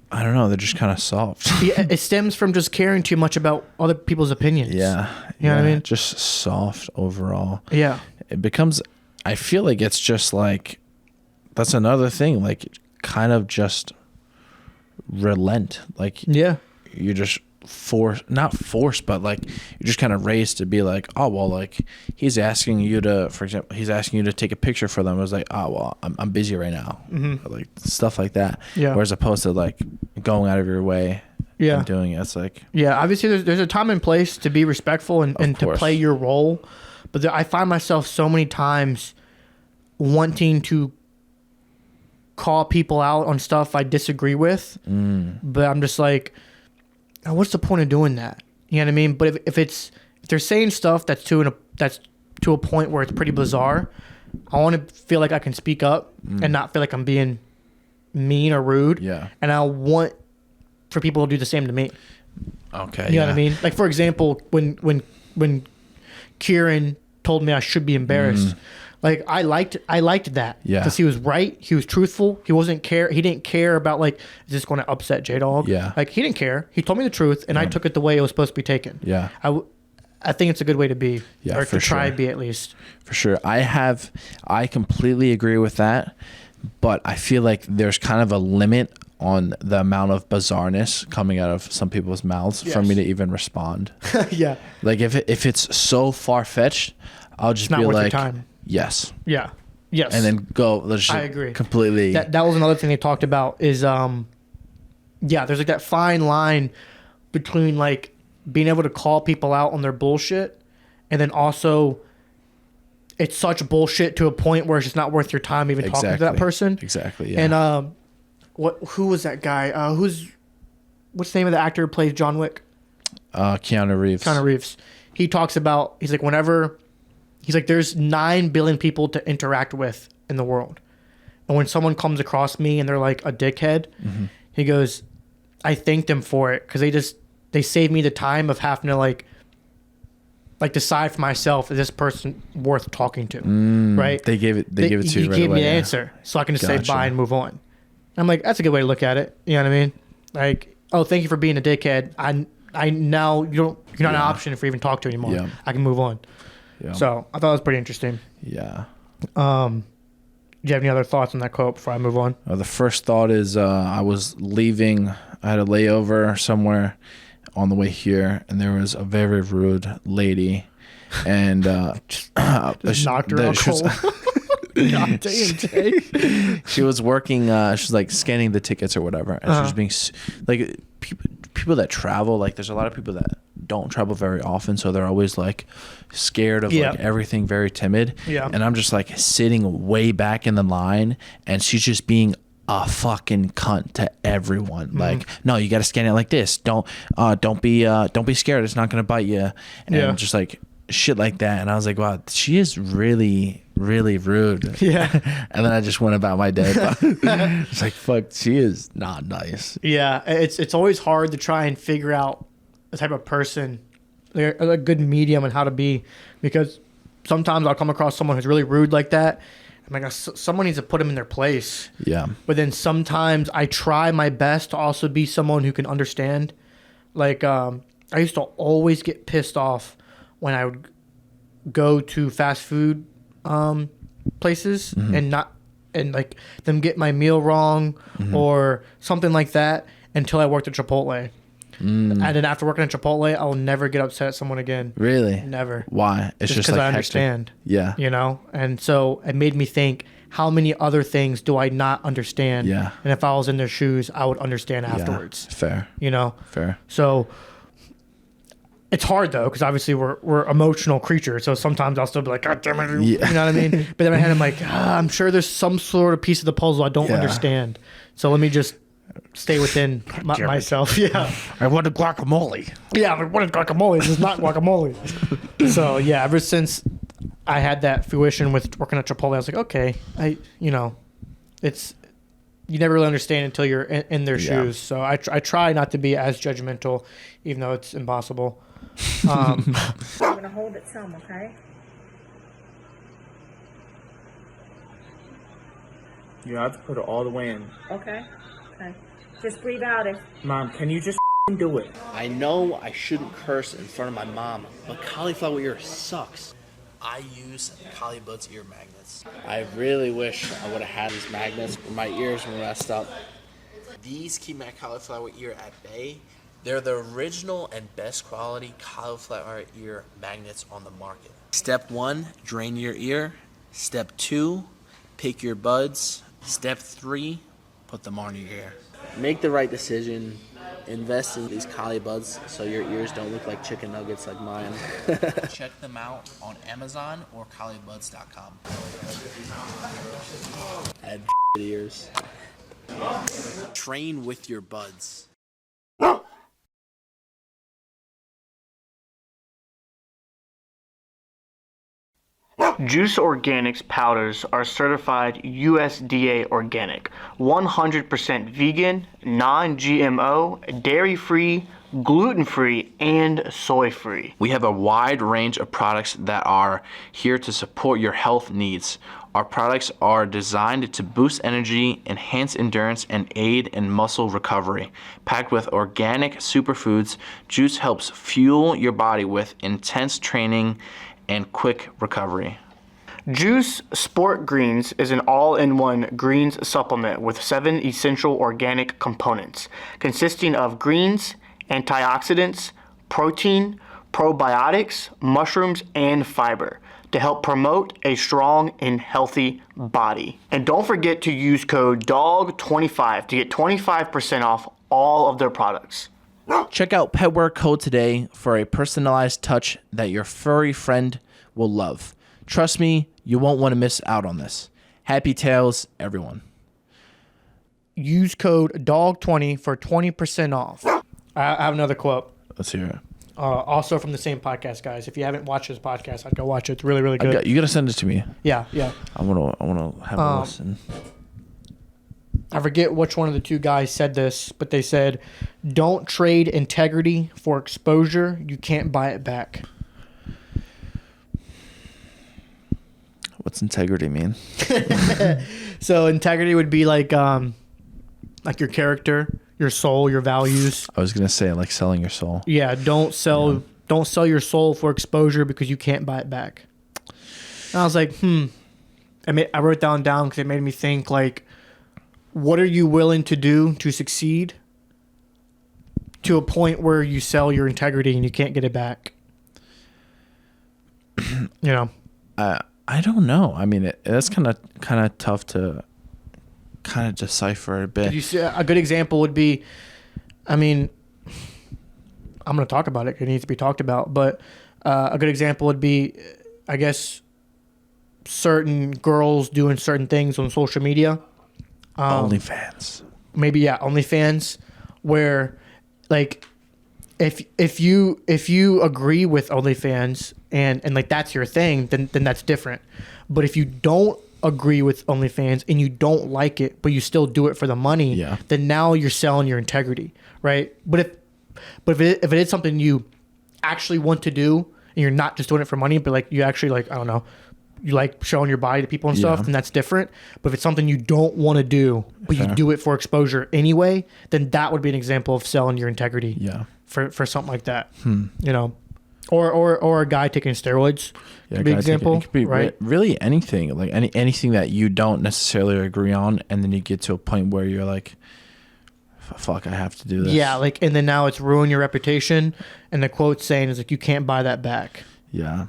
I don't know, they're just kind of soft. Yeah, it stems from just caring too much about other people's opinions. Yeah. You know what I mean? Just soft overall. Yeah. It becomes, I feel like it's just like, that's another thing. Like, kind of just relent. Like, yeah. You're just not forced, but like, you're just kind of raised to be like, oh, well, like, he's asking you to, for example, he's asking you to take a picture for them. It was like, oh, well, I'm busy right now. Or like, stuff like that. Yeah. Whereas opposed to like going out of your way. Yeah. And doing it. It's like, yeah, obviously there's a time and place to be respectful and to play your role. But I find myself so many times wanting to call people out on stuff I disagree with. But I'm just like, oh, what's the point of doing that? You know what I mean? But if they're saying stuff that's to a point where it's pretty bizarre, I want to feel like I can speak up and not feel like I'm being mean or rude. Yeah. And I want for people to do the same to me. Okay. You know what I mean? Like, for example, when Kieran told me I should be embarrassed, like I liked that. Yeah. Because he was right. He was truthful. He didn't care about like, is this going to upset J-Dawg? Yeah. Like he didn't care. He told me the truth and I took it the way it was supposed to be taken. Yeah. I think it's a good way to be. Yeah, or for to try sure. to be at least. For sure. I completely agree with that, but I feel like there's kind of a limit on the amount of bizarreness coming out of some people's mouths for me to even respond. Yeah. Like if it's so far-fetched, I'll just It's not be worth your like, time. yes. Yeah. Yes. And then go. Let's just I agree. Completely. That was another thing they talked about is, there's like that fine line between like being able to call people out on their bullshit and then also it's such bullshit to a point where it's just not worth your time even talking to that person. Exactly. Yeah. And who was that guy? What's the name of the actor who plays John Wick? Keanu Reeves. He talks about, he's like, there's 9 billion people to interact with in the world. And when someone comes across me and they're like a dickhead, he goes, I thank them for it because they save me the time of having to like decide for myself, is this person worth talking to? Right? They gave it to you right away. He gave me the answer. So I can just say bye and move on. I'm like, that's a good way to look at it. You know what I mean? Like, oh, thank you for being a dickhead. I now you're not an option for even talk to anymore. Yeah. I can move on. Yeah. So I thought it was pretty interesting. Yeah. Do you have any other thoughts on that quote before I move on? The first thought is I was leaving. I had a layover somewhere on the way here, and there was a very rude lady, and just knocked her out cold. God damn, Jay. She was working. She was like scanning the tickets or whatever, and she was being like people that travel. Like, there's a lot of people that don't travel very often, so they're always like scared of like everything, very timid. Yeah. And I'm just like sitting way back in the line, and she's just being a fucking cunt to everyone. Like, no, you got to scan it like this. Don't be scared. It's not gonna bite you. And just like shit like that. And I was like, wow, she is really really rude. Yeah. And then I just went about my day. But it's like, fuck, she is not nice. Yeah, it's always hard to try and figure out the type of person, a good medium, and how to be, because sometimes I'll come across someone who's really rude like that. I'm like, someone needs to put them in their place. Yeah. But then sometimes I try my best to also be someone who can understand. Like, I used to always get pissed off when I would go to fast food places and like them get my meal wrong or something like that until I worked at Chipotle. And then after working at Chipotle, I'll never get upset at someone again. Really? Never. Why? It's just because like I understand. Yeah. You know? And so it made me think, how many other things do I not understand? Yeah. And if I was in their shoes, I would understand afterwards. Fair. You know? Fair. So it's hard though, because obviously we're emotional creatures. So sometimes I'll still be like, God damn it. Yeah. You know what I mean? But in my head, I'm like, I'm sure there's some sort of piece of the puzzle I don't understand. So let me just stay within myself. Yeah. I want a guacamole. Yeah, but what is guacamole? This is not guacamole. So yeah, ever since I had that fruition with working at Chipotle, I was like, okay, it's you never really understand until you're in their shoes. So I try not to be as judgmental, even though it's impossible. I'm gonna hold it some, okay? You have to put it all the way in. Okay. Okay. Just breathe out it. Mom, can you just do it? I know I shouldn't curse in front of my mom, but cauliflower ear sucks. I use Caulibuds ear magnets. I really wish I would have had these magnets when my ears were messed up. These keep my cauliflower ear at bay. They're the original and best quality cauliflower ear magnets on the market. Step 1, drain your ear. Step 2, pick your buds. Step 3, put them on your ear. Make the right decision. Invest in these Caulibuds so your ears don't look like chicken nuggets like mine. Check them out on Amazon or Caulibuds.com. I had ears. Train with your buds. Juce Organic's powders are certified USDA organic, 100% vegan, non-GMO, dairy-free, gluten-free, and soy-free. We have a wide range of products that are here to support your health needs. Our products are designed to boost energy, enhance endurance, and aid in muscle recovery. Packed with organic superfoods, Juice helps fuel your body with intense training and quick recovery. Juice Sport Greens is an all-in-one greens supplement with 7 essential organic components, consisting of greens, antioxidants, protein, probiotics, mushrooms, and fiber to help promote a strong and healthy body. And don't forget to use code DAWG25 to get 25% off all of their products. Check out Petwear code today for a personalized touch that your furry friend will love. Trust me, you won't want to miss out on this. Happy Tales, everyone. Use code DAWG20 for 20% off. I have another quote. Let's hear it. Also from the same podcast, guys. If you haven't watched this podcast, I'd go watch it. It's really, really good. You gotta send it to me. Yeah. I wanna have a listen. I forget which one of the two guys said this, but they said, "Don't trade integrity for exposure. You can't buy it back." What's integrity mean? So integrity would be like your character, your soul, your values. I was gonna say like selling your soul. Yeah, don't sell your soul for exposure because you can't buy it back. And I was like, I wrote down because it made me think like, what are you willing to do to succeed to a point where you sell your integrity and you can't get it back? I don't know. I mean, that's kind of tough to kind of decipher a bit. You see, a good example would be, I'm going to talk about it. It needs to be talked about. But a good example would be, I guess, certain girls doing certain things on social media. OnlyFans. Maybe, yeah, OnlyFans, where, like, if you agree with OnlyFans and like that's your thing, then that's different. But if you don't agree with OnlyFans and you don't like it, but you still do it for the money, then now you're selling your integrity, right? But if it is something you actually want to do and you're not just doing it for money, but like you actually like, I don't know, you like showing your body to people and stuff, then that's different. But if it's something you don't want to do, but you do it for exposure anyway, then that would be an example of selling your integrity. Yeah. For something like that, you know, or a guy taking steroids. Could be an example, it could be right? Really anything, like anything that you don't necessarily agree on, and then you get to a point where you're like, "Fuck, I have to do this." Yeah, like, and then now it's ruined your reputation, and the quote saying is like, "You can't buy that back." Yeah.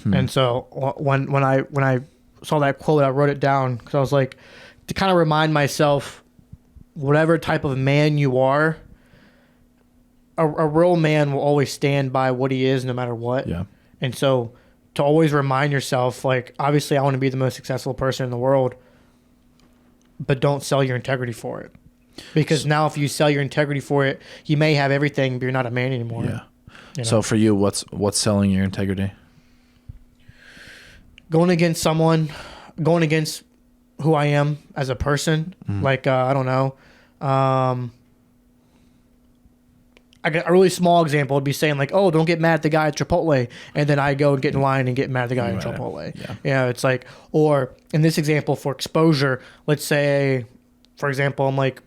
And so when I saw that quote, I wrote it down because I was like, to kind of remind myself, whatever type of man you are. A real man will always stand by what he is no matter what. Yeah. And so to always remind yourself, like, obviously I want to be the most successful person in the world, but don't sell your integrity for it. Because now if you sell your integrity for it, you may have everything, but you're not a man anymore. Yeah. You know? So for you, what's selling your integrity? Going against who I am as a person. Like, I don't know. I got a really small example would be saying like, oh, don't get mad at the guy at Chipotle. And then I go and get in line and get mad at the guy at Chipotle. Yeah. You know, it's like, or in this example for exposure, let's say, for example, I'm like,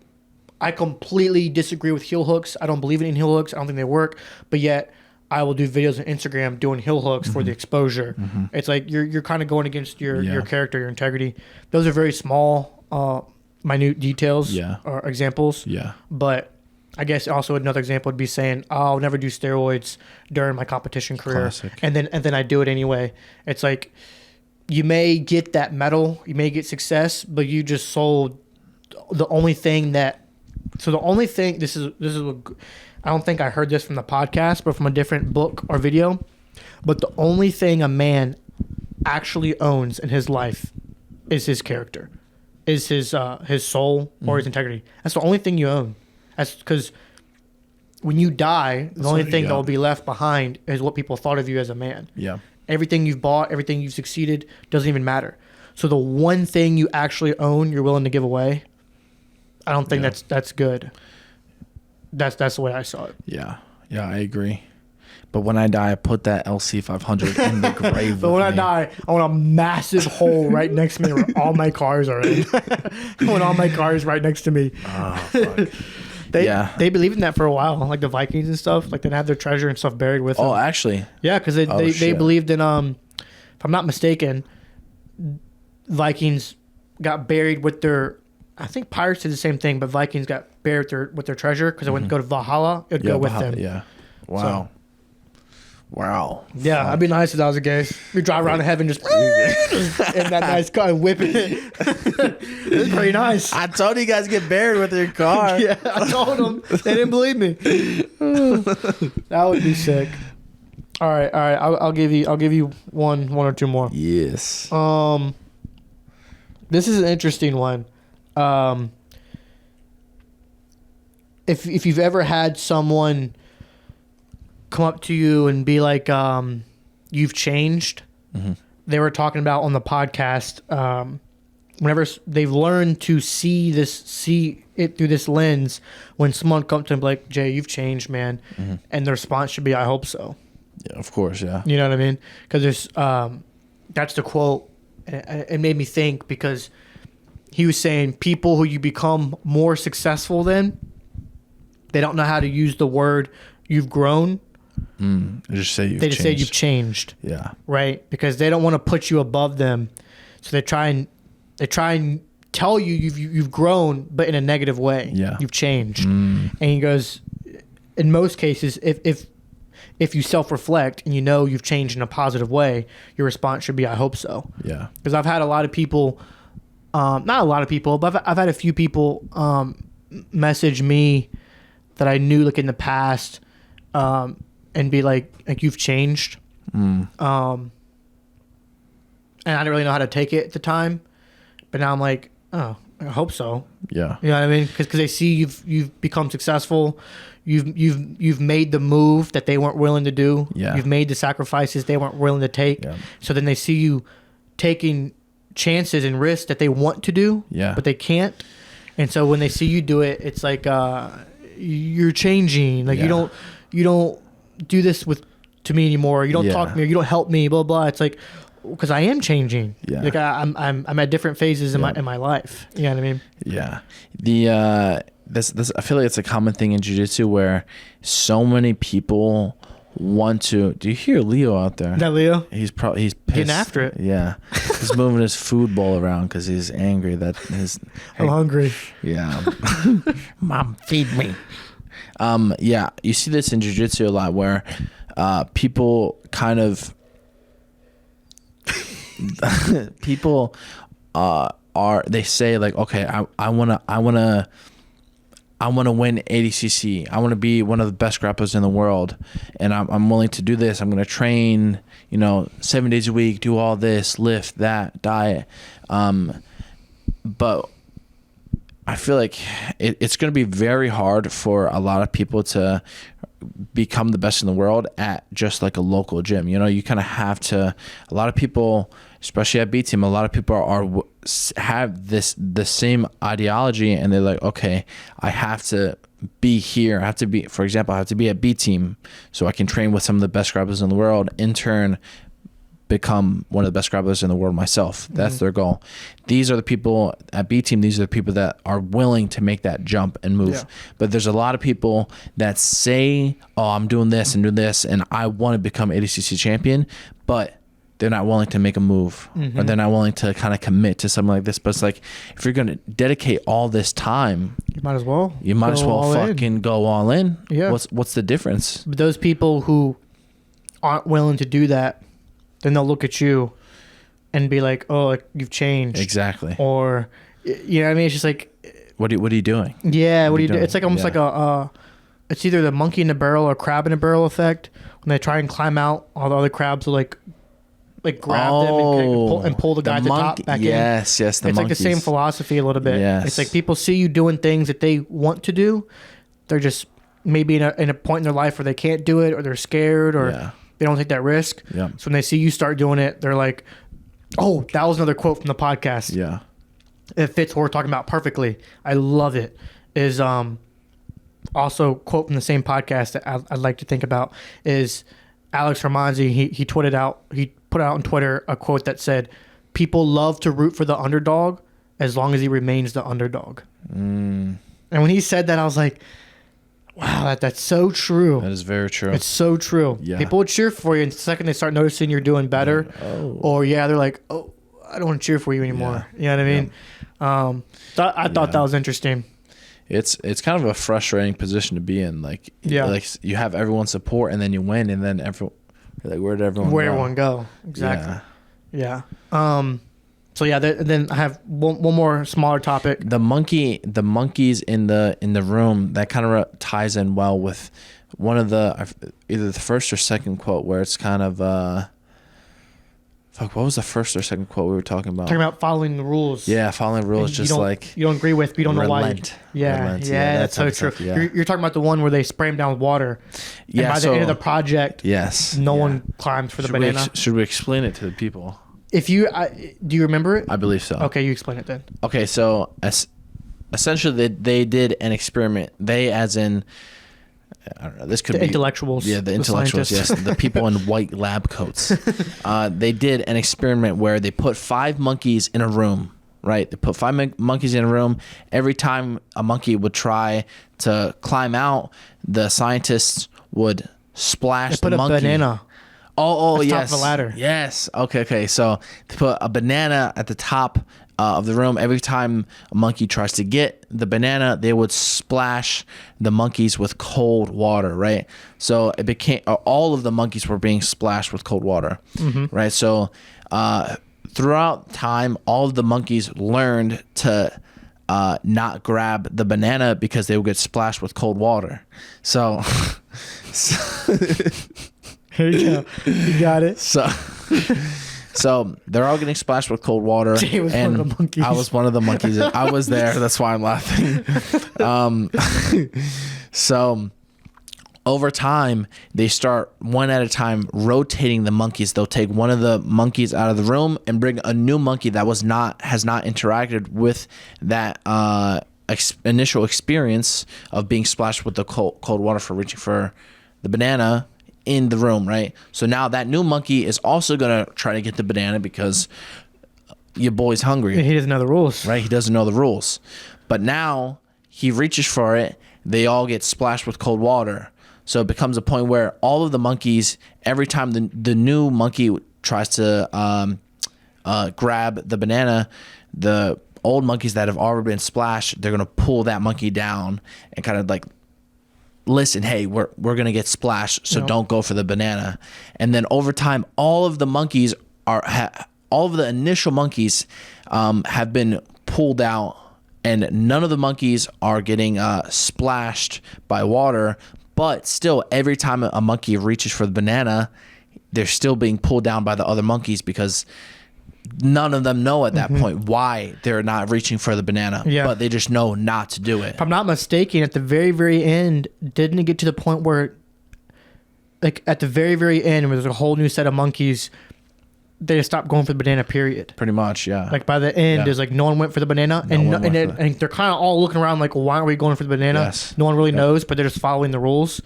I completely disagree with heel hooks. I don't believe in heel hooks. I don't think they work. But yet I will do videos on Instagram doing heel hooks for the exposure. It's like you're kind of going against your character, your integrity. Those are very small, minute details or examples. Yeah. But I guess also another example would be saying, oh, I'll never do steroids during my competition career. Classic. And then I do it anyway. It's like you may get that medal, you may get success, but you just sold the only thing that. So the only thing this is what, I don't think I heard this from the podcast, but from a different book or video. But the only thing a man actually owns in his life is his character, is his soul or his integrity. That's the only thing you own. That's because when you die, the only thing that will be left behind is what people thought of you as a man. Yeah. Everything you've bought, everything you've succeeded doesn't even matter. So the one thing you actually own, you're willing to give away. I don't think that's good. That's the way I saw it. Yeah. Yeah, I agree. But when I die, I put that LC 500 in the grave. But when I die, I want a massive hole right next to me where all my cars are in. I want all my cars right next to me. Oh, fuck. They believed in that for a while, like the Vikings and stuff. Like they'd have their treasure and stuff buried with them. Oh, actually? Yeah, because they believed in, if I'm not mistaken, Vikings got buried with their, I think Pirates did the same thing, but Vikings got buried with their treasure because it wouldn't go to Valhalla. It would go with them. Yeah. Wow. Wow. Yeah, I'd be nice if I was a gay. We drive around in heaven just in that nice car and whipping it. It's pretty nice. I told you guys get buried with your car. Yeah, I told them. They didn't believe me. That would be sick. All right. I'll give you one or two more. Yes. This is an interesting one. If you've ever had someone come up to you and be like, you've changed. They were talking about on the podcast, whenever they've learned to see it through this lens, when someone comes to them like, Jay, you've changed, man. And the response should be, I hope so. Yeah, of course. Yeah. You know what I mean? Because there's, that's the quote. It made me think, because he was saying people who you become more successful than, they don't know how to use the word you've grown. They just say you've changed. Yeah. Right? Because they don't want to put you above them. So they try and tell you you've grown, but in a negative way. Yeah. You've changed. And he goes, in most cases, if you self-reflect and you know you've changed in a positive way, your response should be, I hope so. Yeah. Because I've had a lot of people, not a lot of people, but I've had a few people message me that I knew like in the past, and be like you've changed. And I didn't really know how to take it at the time, but now I'm like, oh, I hope so. Yeah. You know what I mean? Because they see you've become successful, you've made the move that they weren't willing to do. Yeah. You've made the sacrifices they weren't willing to take. Yeah. So then they see you taking chances and risks that they want to do, Yeah. but they can't. And so when they see you do it, it's like you're changing. Like Yeah. you don't do this to me anymore. You don't Yeah. talk to me. Or you don't help me. Blah blah. It's like because I am changing. Yeah. Like I'm at different phases in my life. You know what I mean? Yeah. This I feel like it's a common thing in jiu-jitsu where so many people want to. Do you hear Leo out there? Is that Leo? He's pissed. Getting after it. Yeah. He's moving his food bowl around because he's angry that his. I'm hungry. Yeah. Mom, feed me. Yeah. You see this in jiu-jitsu a lot where people kind of people they say like, okay, I wanna win ADCC. I want to be one of the best grapplers in the world, and I'm willing to do this. I'm going to train, 7 days a week, do all this, lift, that, diet. But I feel like it's going to be very hard for a lot of people to become the best in the world at just like a local gym. You kind of have to. A lot of people, especially at B Team, a lot of people have the same ideology, and they're like, okay, I have to be here. I have to be, for example, I have to be at B Team so I can train with some of the best grapplers in the world. In turn, become one of the best grapplers in the world myself. That's their goal. These are the people at B Team. These are the people that are willing to make that jump and move. Yeah. But there's a lot of people that say, oh, I'm doing this and doing this, and I want to become ADCC champion, but they're not willing to make a move, or they're not willing to kind of commit to something like this. But it's like, if you're going to dedicate all this time, You might as well. fucking go all in. Yeah. What's the difference? But those people who aren't willing to do that, then they'll look at you and be like, "Oh, like, you've changed." Exactly. Or, you know what I mean? It's just like, What are you doing? yeah, what do you do? doing? It's like almost like it's either the monkey in the barrel or crab in a barrel effect. When they try and climb out, all the other crabs will like grab them and pull the guy at the top back in. Yes, the It's monkeys. like the same philosophy a little bit. Yes. It's like people see you doing things that they want to do. They're just maybe in a point in their life where they can't do it, or they're scared, or Yeah. they don't take that risk. Yeah. So when they see you start doing it, they're like, oh, that was another quote from the podcast. Yeah. It fits what we're talking about perfectly. I love it. Is also quote from the same podcast that I'd like to think about is Alex Ramanzi. He put out on Twitter a quote that said, "People love to root for the underdog as long as he remains the underdog." And when he said that, I was like, wow, that's so true. That is very true. It's so true. Yeah. People would cheer for you, and the second they start noticing you're doing better, or they're like, "Oh, I don't want to cheer for you anymore." Yeah. You know what I mean? I thought that was interesting. It's kind of a frustrating position to be in. Like, Yeah. like you have everyone's support, and then you win, and then like, where did everyone Where go? everyone go? Exactly. Yeah. So yeah, then I have one more smaller topic. The monkeys in the room, that kind of ties in well with one of either the first or second quote, where it's kind of what was the first or second quote we were talking about? Talking about following the rules. Yeah, following the rules, And just like you don't agree with, but you don't know why. relent. Yeah, Relent. yeah, that's so type of true. stuff, yeah. You're talking about the one where they spray him down with water. And Yeah, by the end of the project, yes, no yeah. one climbs for the Should banana. should we explain it to the people? If you do, you remember it? I believe so. Okay, you explain it then. Okay, so essentially they did an experiment. They, as in, I don't know, this could The be intellectuals. Yeah, the intellectuals. Yes, scientists. the people in white lab coats. They did an experiment where they put 5 monkeys in a room. Right, they put 5 monkeys in a room. Every time a monkey would try to climb out, the scientists would splash They put the a monkey. banana. Oh, That's top yes. of the ladder. Yes. Okay. So they put a banana at the top of the room. Every time a monkey tries to get the banana, they would splash the monkeys with cold water, right? So it became all of the monkeys were being splashed with cold water, right? So throughout time, all of the monkeys learned to not grab the banana because they would get splashed with cold water. So Here you go. You got it. So they're all getting splashed with cold water. Jay was one of the monkeys. I was one of the monkeys. I was there. That's why I'm laughing. So over time, they start one at a time rotating the monkeys. They'll take one of the monkeys out of the room and bring a new monkey that has not interacted with that initial experience of being splashed with the cold water for reaching for the banana in the room, right? So now that new monkey is also gonna try to get the banana because your boy's hungry. He doesn't know the rules, right? He doesn't know the rules, but now he reaches for it. They all get splashed with cold water. So it becomes a point where all of the monkeys, every time the new monkey tries to grab the banana, the old monkeys that have already been splashed, they're gonna pull that monkey down and kind of like, listen, hey, we're gonna get splashed, so don't go for the banana. And then over time, all of the monkeys all of the initial monkeys have been pulled out, and none of the monkeys are getting splashed by water. But still, every time a monkey reaches for the banana, they're still being pulled down by the other monkeys because none of them know at that point why they're not reaching for the banana. Yeah. But they just know not to do it. If I'm not mistaken, at the very, very end, didn't it get to the point where, like, at the very, very end, where there's a whole new set of monkeys, they just stopped going for the banana, period? Pretty much, yeah. Like, by the end, there's like no one went for the banana, and they're kind of all looking around like, why are we going for the banana? Yes. No one really knows, but they're just following the rules.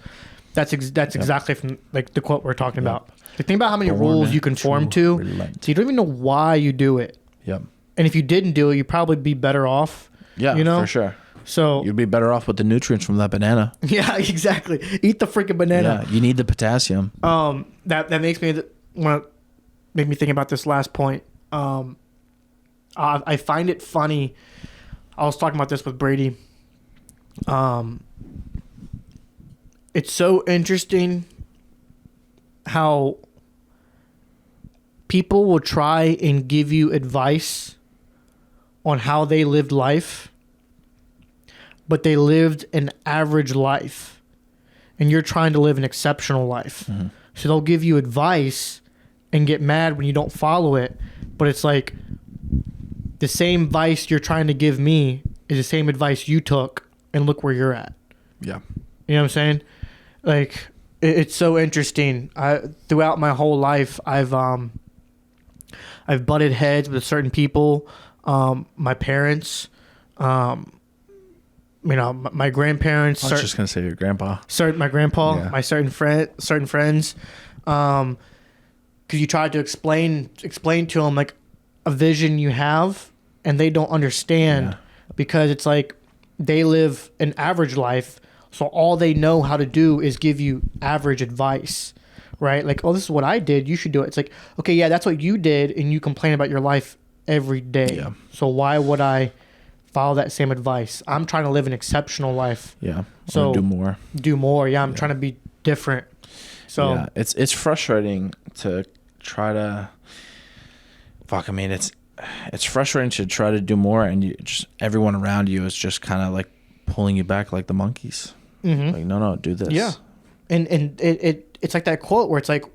That's exactly from like the quote we're talking about. Like, think about how many rules you conform to, so you don't even know why you do it. Yep. And if you didn't do it, you'd probably be better off. Yeah, you know? For sure. So you'd be better off with the nutrients from that banana. Yeah, exactly. Eat the freaking banana. Yeah, you need the potassium. That makes me want to make me think about this last point. I find it funny. I was talking about this with Brady. It's so interesting how people will try and give you advice on how they lived life, but they lived an average life, and you're trying to live an exceptional life. Mm-hmm. So they'll give you advice and get mad when you don't follow it, but it's like the same advice you're trying to give me is the same advice you took, and look where you're at. Yeah. You know what I'm saying? Like, it's so interesting. Throughout my whole life, I've butted heads with certain people, my parents, my grandparents. I was just gonna say your grandpa. My grandpa, my certain friends, because you tried to explain to them like a vision you have, and they don't understand because it's like they live an average life. So all they know how to do is give you average advice, right? Like, oh, this is what I did. You should do it. It's like, okay, yeah, that's what you did, and you complain about your life every day. Yeah. So why would I follow that same advice? I'm trying to live an exceptional life. Yeah. So do more. Do more. Yeah, I'm trying to be different. So yeah, it's frustrating to try to. Fuck, I mean, it's frustrating to try to do more, and you just everyone around you is just kind of like pulling you back like the monkeys. Mm-hmm. Like, no, do this. Yeah. And it's like that quote where it's like,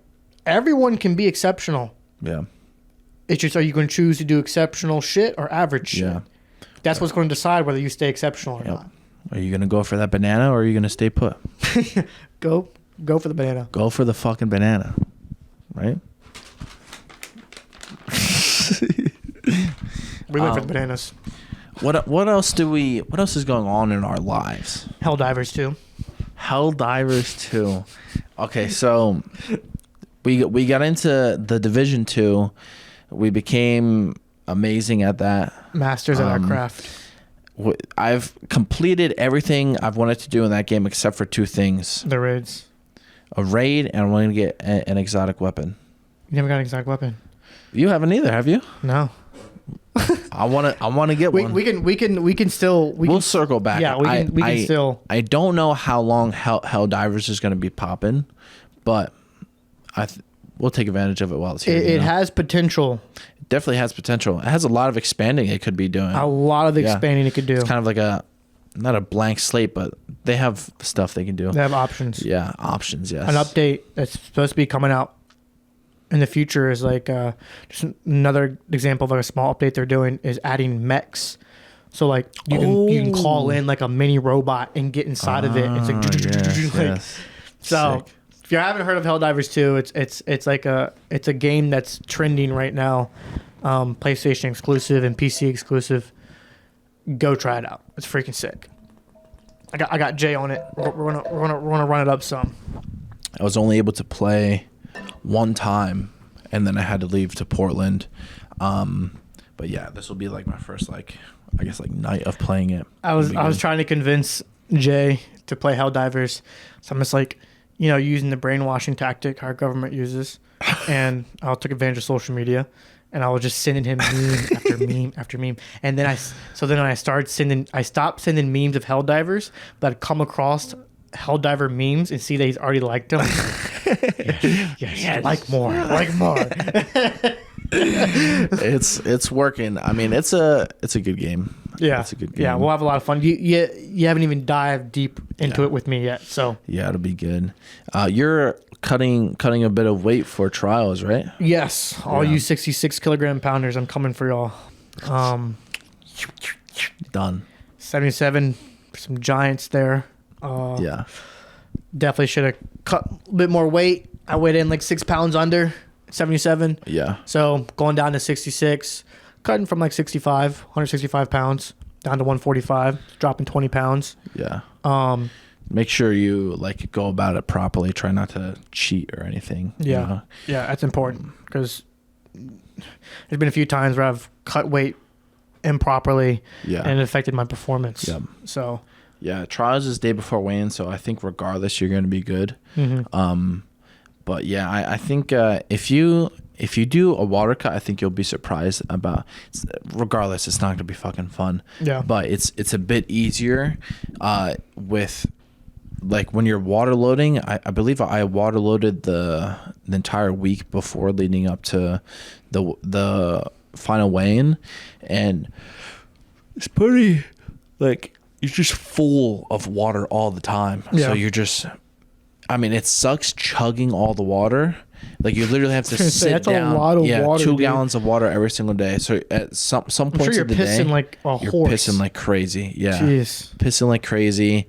everyone can be exceptional. Yeah. It's just, are you going to choose to do exceptional shit or average shit? Yeah. That's what's going to decide whether you stay exceptional or not. Are you going to go for that banana, or are you going to stay put? Go for the banana. Go for the fucking banana. Right? We went for the bananas. What else is going on in our lives? Helldivers 2. Okay, so we got into the Division 2. We became amazing at that. Masters at our craft. I've completed everything I've wanted to do in that game except for 2 things. The raids. A raid, and I'm going to get an exotic weapon. You never got an exotic weapon? You haven't either, have you? No. I want to get one. We'll circle back. Yeah, we can still. I don't know how long Helldivers is going to be popping, but we'll take advantage of it while it's here. It has potential. It definitely has potential. It has a lot of expanding it could be doing. A lot of expanding it could do. It's kind of like not a blank slate, but they have stuff they can do. They have options. Yeah, options. Yes. An update that's supposed to be coming out in the future is like just another example of like a small update they're doing is adding mechs. So like you can call in like a mini robot and get inside of it. It's like, yes. So Sick. if you haven't heard of Helldivers 2, it's a game that's trending right now, PlayStation exclusive and PC exclusive. Go try it out. It's freaking sick. I got Jay on it. We're gonna run it up some. I was only able to play one time, and then I had to leave to Portland. But yeah, this will be like my first night of playing it. I was trying to convince Jay to play Helldivers, so I'm just like, using the brainwashing tactic our government uses, and I took advantage of social media, and I was just sending him meme after meme after meme, and then I stopped sending memes of Helldivers, but I'd come across Helldiver memes and see that he's already liked them. yes, like more. It's working. I mean, it's a good game. Yeah, it's a good game. Yeah, we'll have a lot of fun. You haven't even dived deep into it with me yet, so yeah, it'll be good. You're cutting a bit of weight for trials, right? Yes, all you 66 kilogram pounders, I'm coming for y'all. Done. 77, some giants there. Yeah, definitely should have cut a bit more weight. I weighed in like 6 pounds under 77. Yeah. So going down to 66, cutting from like 165 pounds down to 145, dropping 20 pounds. Yeah. Make sure you go about it properly. Try not to cheat or anything. Yeah. Yeah, that's important because there's been a few times where I've cut weight improperly and it affected my performance. Yep. So yeah, trials is day before weigh-in, so I think regardless you're going to be good. Mm-hmm. But yeah, I think if you do a water cut, I think you'll be surprised about. Regardless, it's not going to be fucking fun. Yeah. But it's a bit easier with when you're water loading. I believe I water loaded the entire week before leading up to the final weigh-in, and it's pretty you're just full of water all the time. Yeah. So you're just, it sucks chugging all the water. You literally have to sit that's down. A lot of water, 2 dude. gallons of water every single day. So at some points of the day, you're pissing like a you're horse. pissing like crazy. Yeah. Jeez. Pissing like crazy.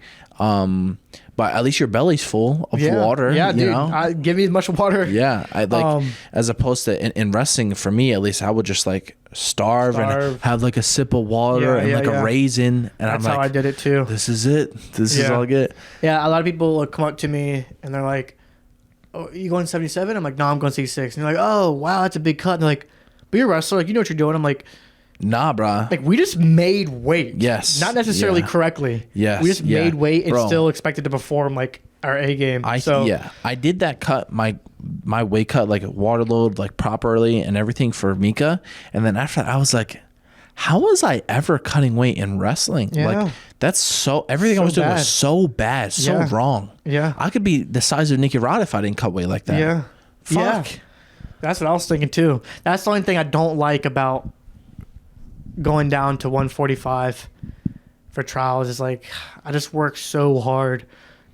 But at least your belly's full of water. Yeah, dude. Give me as much water. Yeah, as opposed to in wrestling, for me at least, I would just starve and have a sip of water and a raisin, and that's how I did it too. This is it. This is all I get. Yeah, a lot of people come up to me and they're like, "Oh, you going 77?" I'm like, "No, I'm going 66." And they're like, "Oh, wow, that's a big cut." And they're like, "But you're a wrestler, you know what you're doing." I'm like, nah, bruh. We just made weight. Yes. Not necessarily correctly. Yes. We just made weight and still expected to perform our A game. I did that cut, my weight cut, water load, properly and everything for Mika. And then after that, I was like, how was I ever cutting weight in wrestling? Yeah. That's everything I was doing was so bad, so wrong. Yeah. I could be the size of Nik Rod if I didn't cut weight like that. Yeah. Fuck. Yeah. That's what I was thinking too. That's the only thing I don't like about going down to 145 for trials is I just work so hard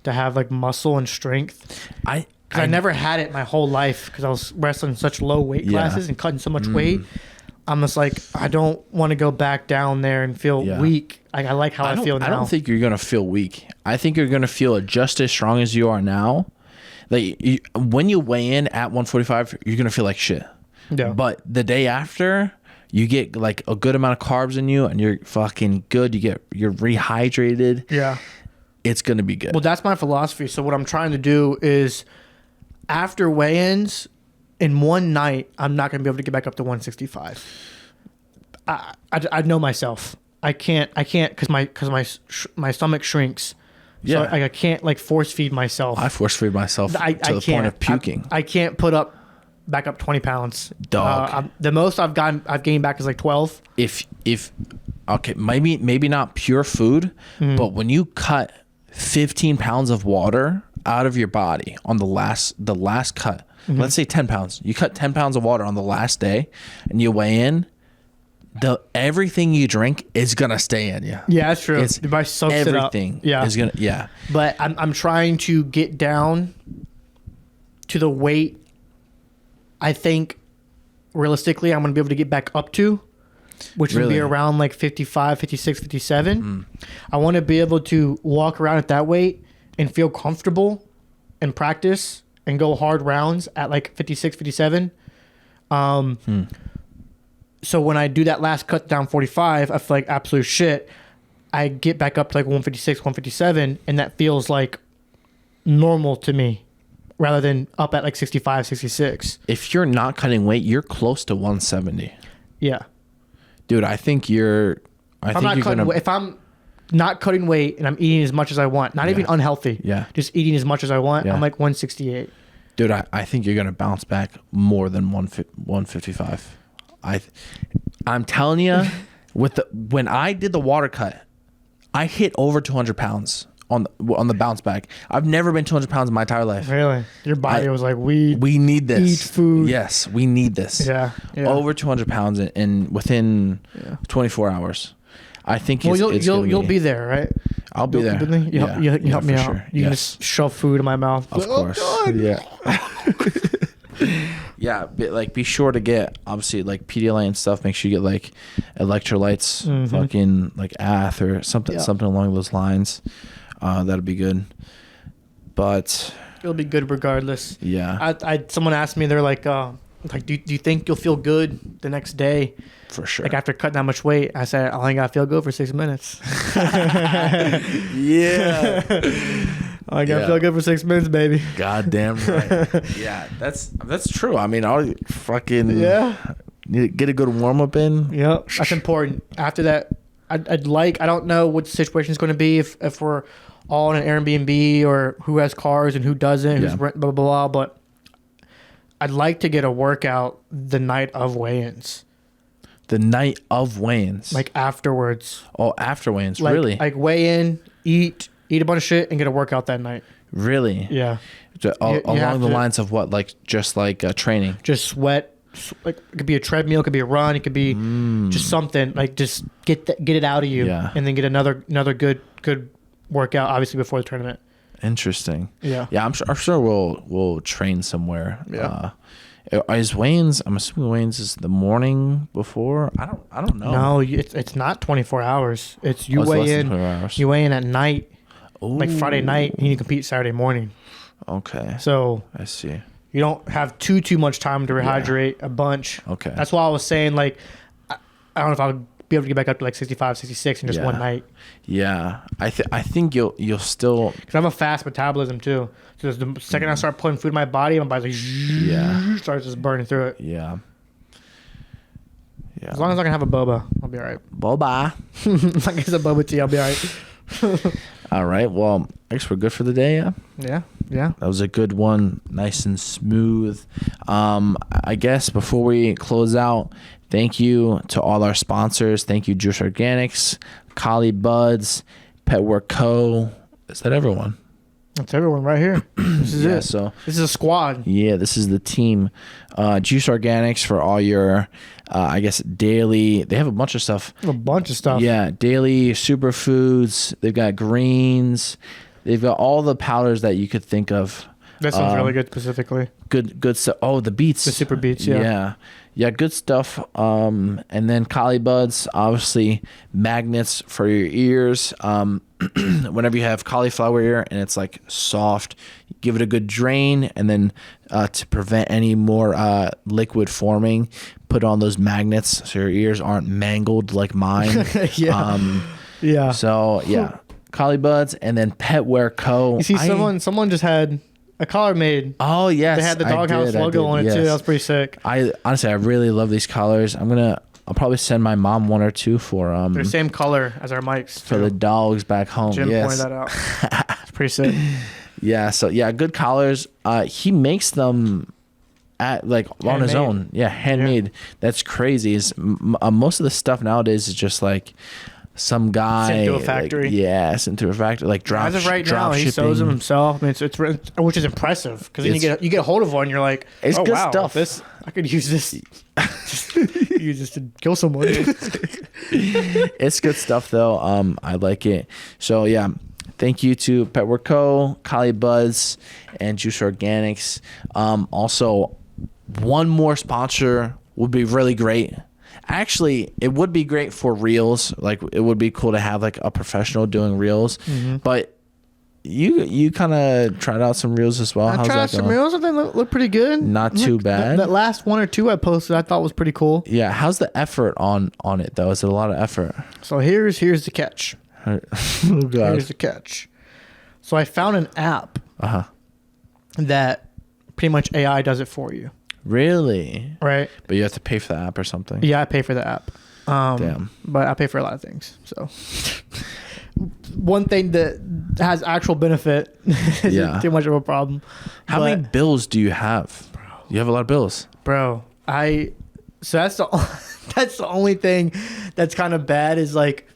to have muscle and strength. I never had it my whole life because I was wrestling such low weight classes and cutting so much weight. I'm just I don't want to go back down there and feel weak. I like how I feel now. I don't think you're gonna feel weak. I think you're gonna feel just as strong as you are now. When you weigh in at 145, you're gonna feel like shit. Yeah. But the day after, you get a good amount of carbs in you and you're fucking good. You're rehydrated. Yeah. It's going to be good. Well, that's my philosophy. So what I'm trying to do is after weigh-ins in one night, I'm not going to be able to get back up to 165. I know myself. I can't because my stomach shrinks. Yeah. So I can't force feed myself. I force feed myself to the point of puking. I can't put back up 20 pounds. Dog. The most I've gained back is 12. If okay, maybe not pure food, but when you cut 15 pounds of water out of your body on the last cut, let's say 10 pounds. You cut 10 pounds of water on the last day and you weigh in, everything you drink is gonna stay in you. Yeah, that's true. Your body soaks it up. Everything is gonna. Yeah. But I'm trying to get down to the weight I think realistically I'm going to be able to get back up to, which would be around 55, 56, 57. I want to be able to walk around at that weight and feel comfortable in practice and go hard rounds at like 56, 57. So when I do that last cut down 45, I feel like absolute shit. I get back up to like 156, 157, and that feels like normal to me rather than up at like 65, 66. If you're not cutting weight, you're close to 170. Yeah. Dude, I think you're... If I'm not cutting weight and I'm eating as much as I want, not even unhealthy, just eating as much as I want, I'm like 168. Dude, I think you're going to bounce back more than 155. I'm telling you, when I did the water cut, I hit over 200 pounds on the bounce back. I've never been 200 pounds in my entire life. Really? Your body was like, we need this. Eat food. Yes, we need this. Yeah. Over 200 pounds in within 24 hours. I think you'll be there, right? I'll be there. You help me out. Sure. You can just shove food in my mouth. Of course. Yeah. Yeah, but be sure to get obviously like Pedialyte and stuff. Make sure you get like electrolytes, fucking like ATH or something along those lines. That'd be good. But it'll be good regardless. Yeah. Someone asked me, they're like, do you think you'll feel good the next day? For sure. Like after cutting that much weight, I said, I only gotta feel good for 6 minutes. Yeah. I gotta feel good for 6 minutes, baby. Goddamn right. Yeah, that's true. I mean, I'll fucking get a good warm up in. Yep, that's important. After that, I don't know what the situation is going to be if we're all in an Airbnb or who has cars and who doesn't, who's rent, blah, blah, blah. But I'd like to get a workout the night of weigh-ins. The night of weigh-ins? Like afterwards. Oh, after weigh-ins, really? Like weigh in, eat a bunch of shit, and get a workout that night. Really? Yeah. Along the lines of what? Like just like training? Just sweat. Like it could be a treadmill, it could be a run, it could be just something. Like just get it out of you, and then get another good workout, obviously before the tournament. Interesting. Yeah. Yeah, I'm sure we'll train somewhere. Yeah. Is weigh-ins? I'm assuming weigh-ins is the morning before. I don't know. No, it's not 24 hours. It's you weigh in. You weigh in at night. Ooh. Like Friday night, and you compete Saturday morning. Okay. So I see. You don't have too much time to rehydrate a bunch. Okay. That's why I was saying, like, I don't know if I'll be able to get back up to like 65, 66 in just one night. Yeah. I think you'll still... Because I have a fast metabolism, too. So the second I start putting food in my body like, starts just burning through it. Yeah. As long as I can have a boba, I'll be all right. Boba. If I get a boba tea, I'll be all right. All right. Well, I guess we're good for the day, yeah? Yeah. That was a good one. Nice and smooth. I guess before we close out, thank you to all our sponsors. Thank you, Juce Organics, Caulibuds, Petwear Co. Is that everyone? That's everyone right here. This is it. So this is a squad. Yeah, this is the team. Juce Organics for all your, I guess, daily. They have a bunch of stuff. Yeah, daily superfoods. They've got greens. They've got all the powders that you could think of. That sounds really good specifically. Good stuff. Oh, the beets. The super beets, yeah. Yeah, good stuff. And then Caulibuds, obviously magnets for your ears. Whenever you have cauliflower ear and it's like soft, give it a good drain, and then to prevent any more liquid forming, put on those magnets so your ears aren't mangled like mine. Yeah. So yeah, Caulibuds, and then Petwear Co. You see, someone just had a collar made. Oh yes, they had the Doghouse logo on it too. That was pretty sick. I really love these collars. I'll probably send my mom one or two for they're the same color as our mics for the dogs back home. Jim pointed that out. It's pretty sick. Yeah, so yeah, good collars. He makes them at on his own. Yeah, handmade. Yeah. That's crazy. Most of the stuff nowadays is just like some guy sent to a factory. Sent to a factory. Like drop. As of right now, he sews them himself. I mean, it's which is impressive because then you get a hold of one, and you're like, it's good stuff. I could use this. Use this to kill someone. It's good stuff though. I like it. So yeah, thank you to Petwear Co., Caulibuds, and Juce Organics. Also, one more sponsor would be really great. Actually, it would be great for reels. Like, it would be cool to have like a professional doing reels. Mm-hmm. But you kind of tried out some reels as well. I How's tried that out some going? reels and they look pretty good. Not too bad. That last one or two I posted, I thought was pretty cool. Yeah. How's the effort on it though? Is it a lot of effort? So here's the catch. Oh God. Here's the catch. So I found an app that pretty much AI does it for you. Really? Right. But you have to pay for the app or something. Yeah, I pay for the app. Damn. But I pay for a lot of things. So one thing that has actual benefit isn't too much of a problem. How many bills do you have? Bro, you have a lot of bills. Bro, so that's the only thing that's kind of bad is like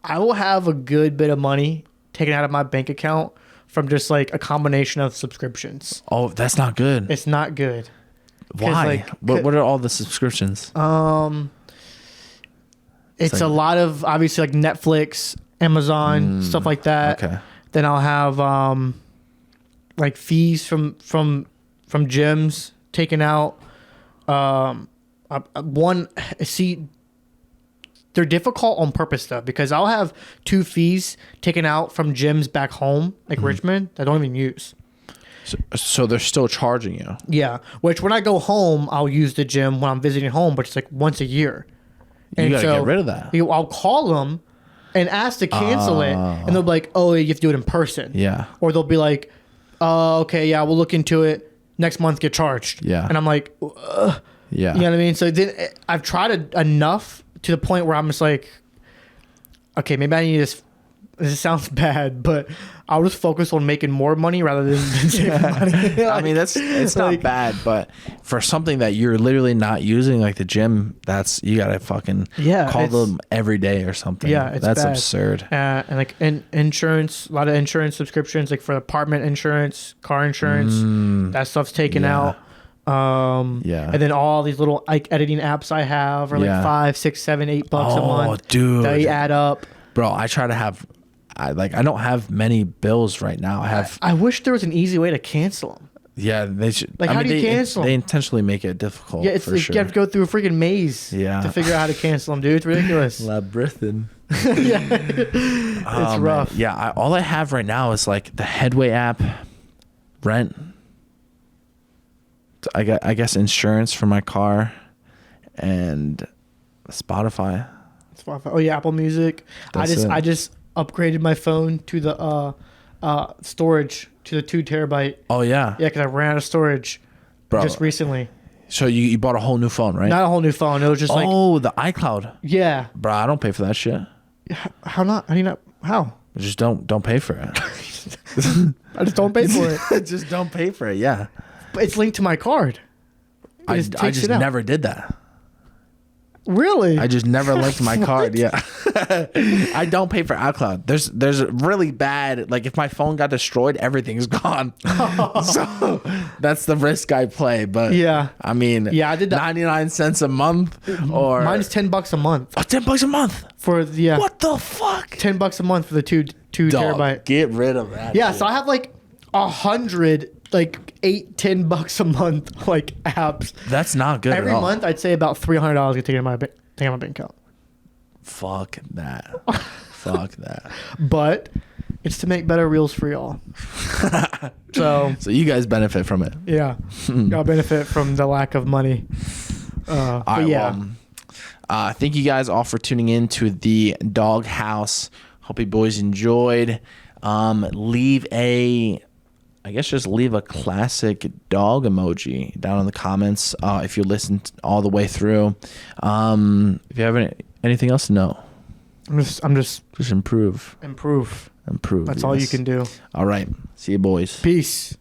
I will have a good bit of money taken out of my bank account from just like a combination of subscriptions. Oh, that's not good. It's not good. Why? Like, what are all the subscriptions? It's a lot of obviously like Netflix, Amazon, stuff like that. Okay. Then I'll have like fees from gyms taken out. They're difficult on purpose though, because I'll have 2 fees taken out from gyms back home, like Richmond, that I don't even use. So they're still charging you. Yeah, which when I go home, I'll use the gym when I'm visiting home, but it's like once a year. You gotta get rid of that. I'll call them and ask to cancel it, and they'll be like, "Oh, you have to do it in person." Yeah. Or they'll be like, "Okay, yeah, we'll look into it. Next month, get charged." Yeah. And I'm like, Yeah. you know what I mean? So then I've tried it enough to the point where I'm just like, okay, maybe I need to. This sounds bad, but I'll just focus on making more money rather than saving money. I mean, it's not bad, but for something that you're literally not using, like the gym, you gotta fucking call them every day or something. Yeah, that's bad. absurd. And like insurance, a lot of insurance subscriptions, like for apartment insurance, car insurance, that stuff's taken out. And then all these little like editing apps I have are like $5, $6, $7, $8 a month. Dude, they add up. Bro, I try to have. I don't have many bills right now. I wish there was an easy way to cancel them. Yeah, they should. Like, how do you cancel? They intentionally make it difficult. Yeah, it's for like sure. you have to go through a freaking maze. To figure out how to cancel them, dude. It's ridiculous. Labyrinthine. It's rough. Man. Yeah, all I have right now is like the Headway app, rent. I guess insurance for my car, and Spotify. Oh yeah, Apple Music. I just upgraded my phone to the storage to the 2 terabyte. Oh yeah. Yeah, because I ran out of storage just recently. So you bought a whole new phone, right? Not a whole new phone. It was just the iCloud. Yeah. Bro, I don't pay for that shit. How not? How do you not? How? Just don't pay for it. I just don't pay for it. Just don't pay for it. Yeah. But it's linked to my card. I just never did that. Really? I just never linked my card. Yeah. I don't pay for iCloud. There's really bad, like if my phone got destroyed, everything's gone. So that's the risk I play. But I mean, I did 99 cents a month or mine's $10 a month. Oh, $10 a month for what the fuck? $10 a month for the 2 terabyte. Get rid of that. Yeah, so I have like 100 like $8-10 a month like apps. That's not good. Every month I'd say about $300 get taken out of my bank account. Fuck that. Fuck that. But it's to make better reels for y'all. So you guys benefit from it. Yeah. Y'all benefit from the lack of money. But yeah. Thank you guys all for tuning in to the Dawg House. Hope you boys enjoyed. Just leave a classic dog emoji down in the comments if you listened all the way through. If you have anything else to know, I'm just improve. Improve. That's all you can do. All right. See you, boys. Peace.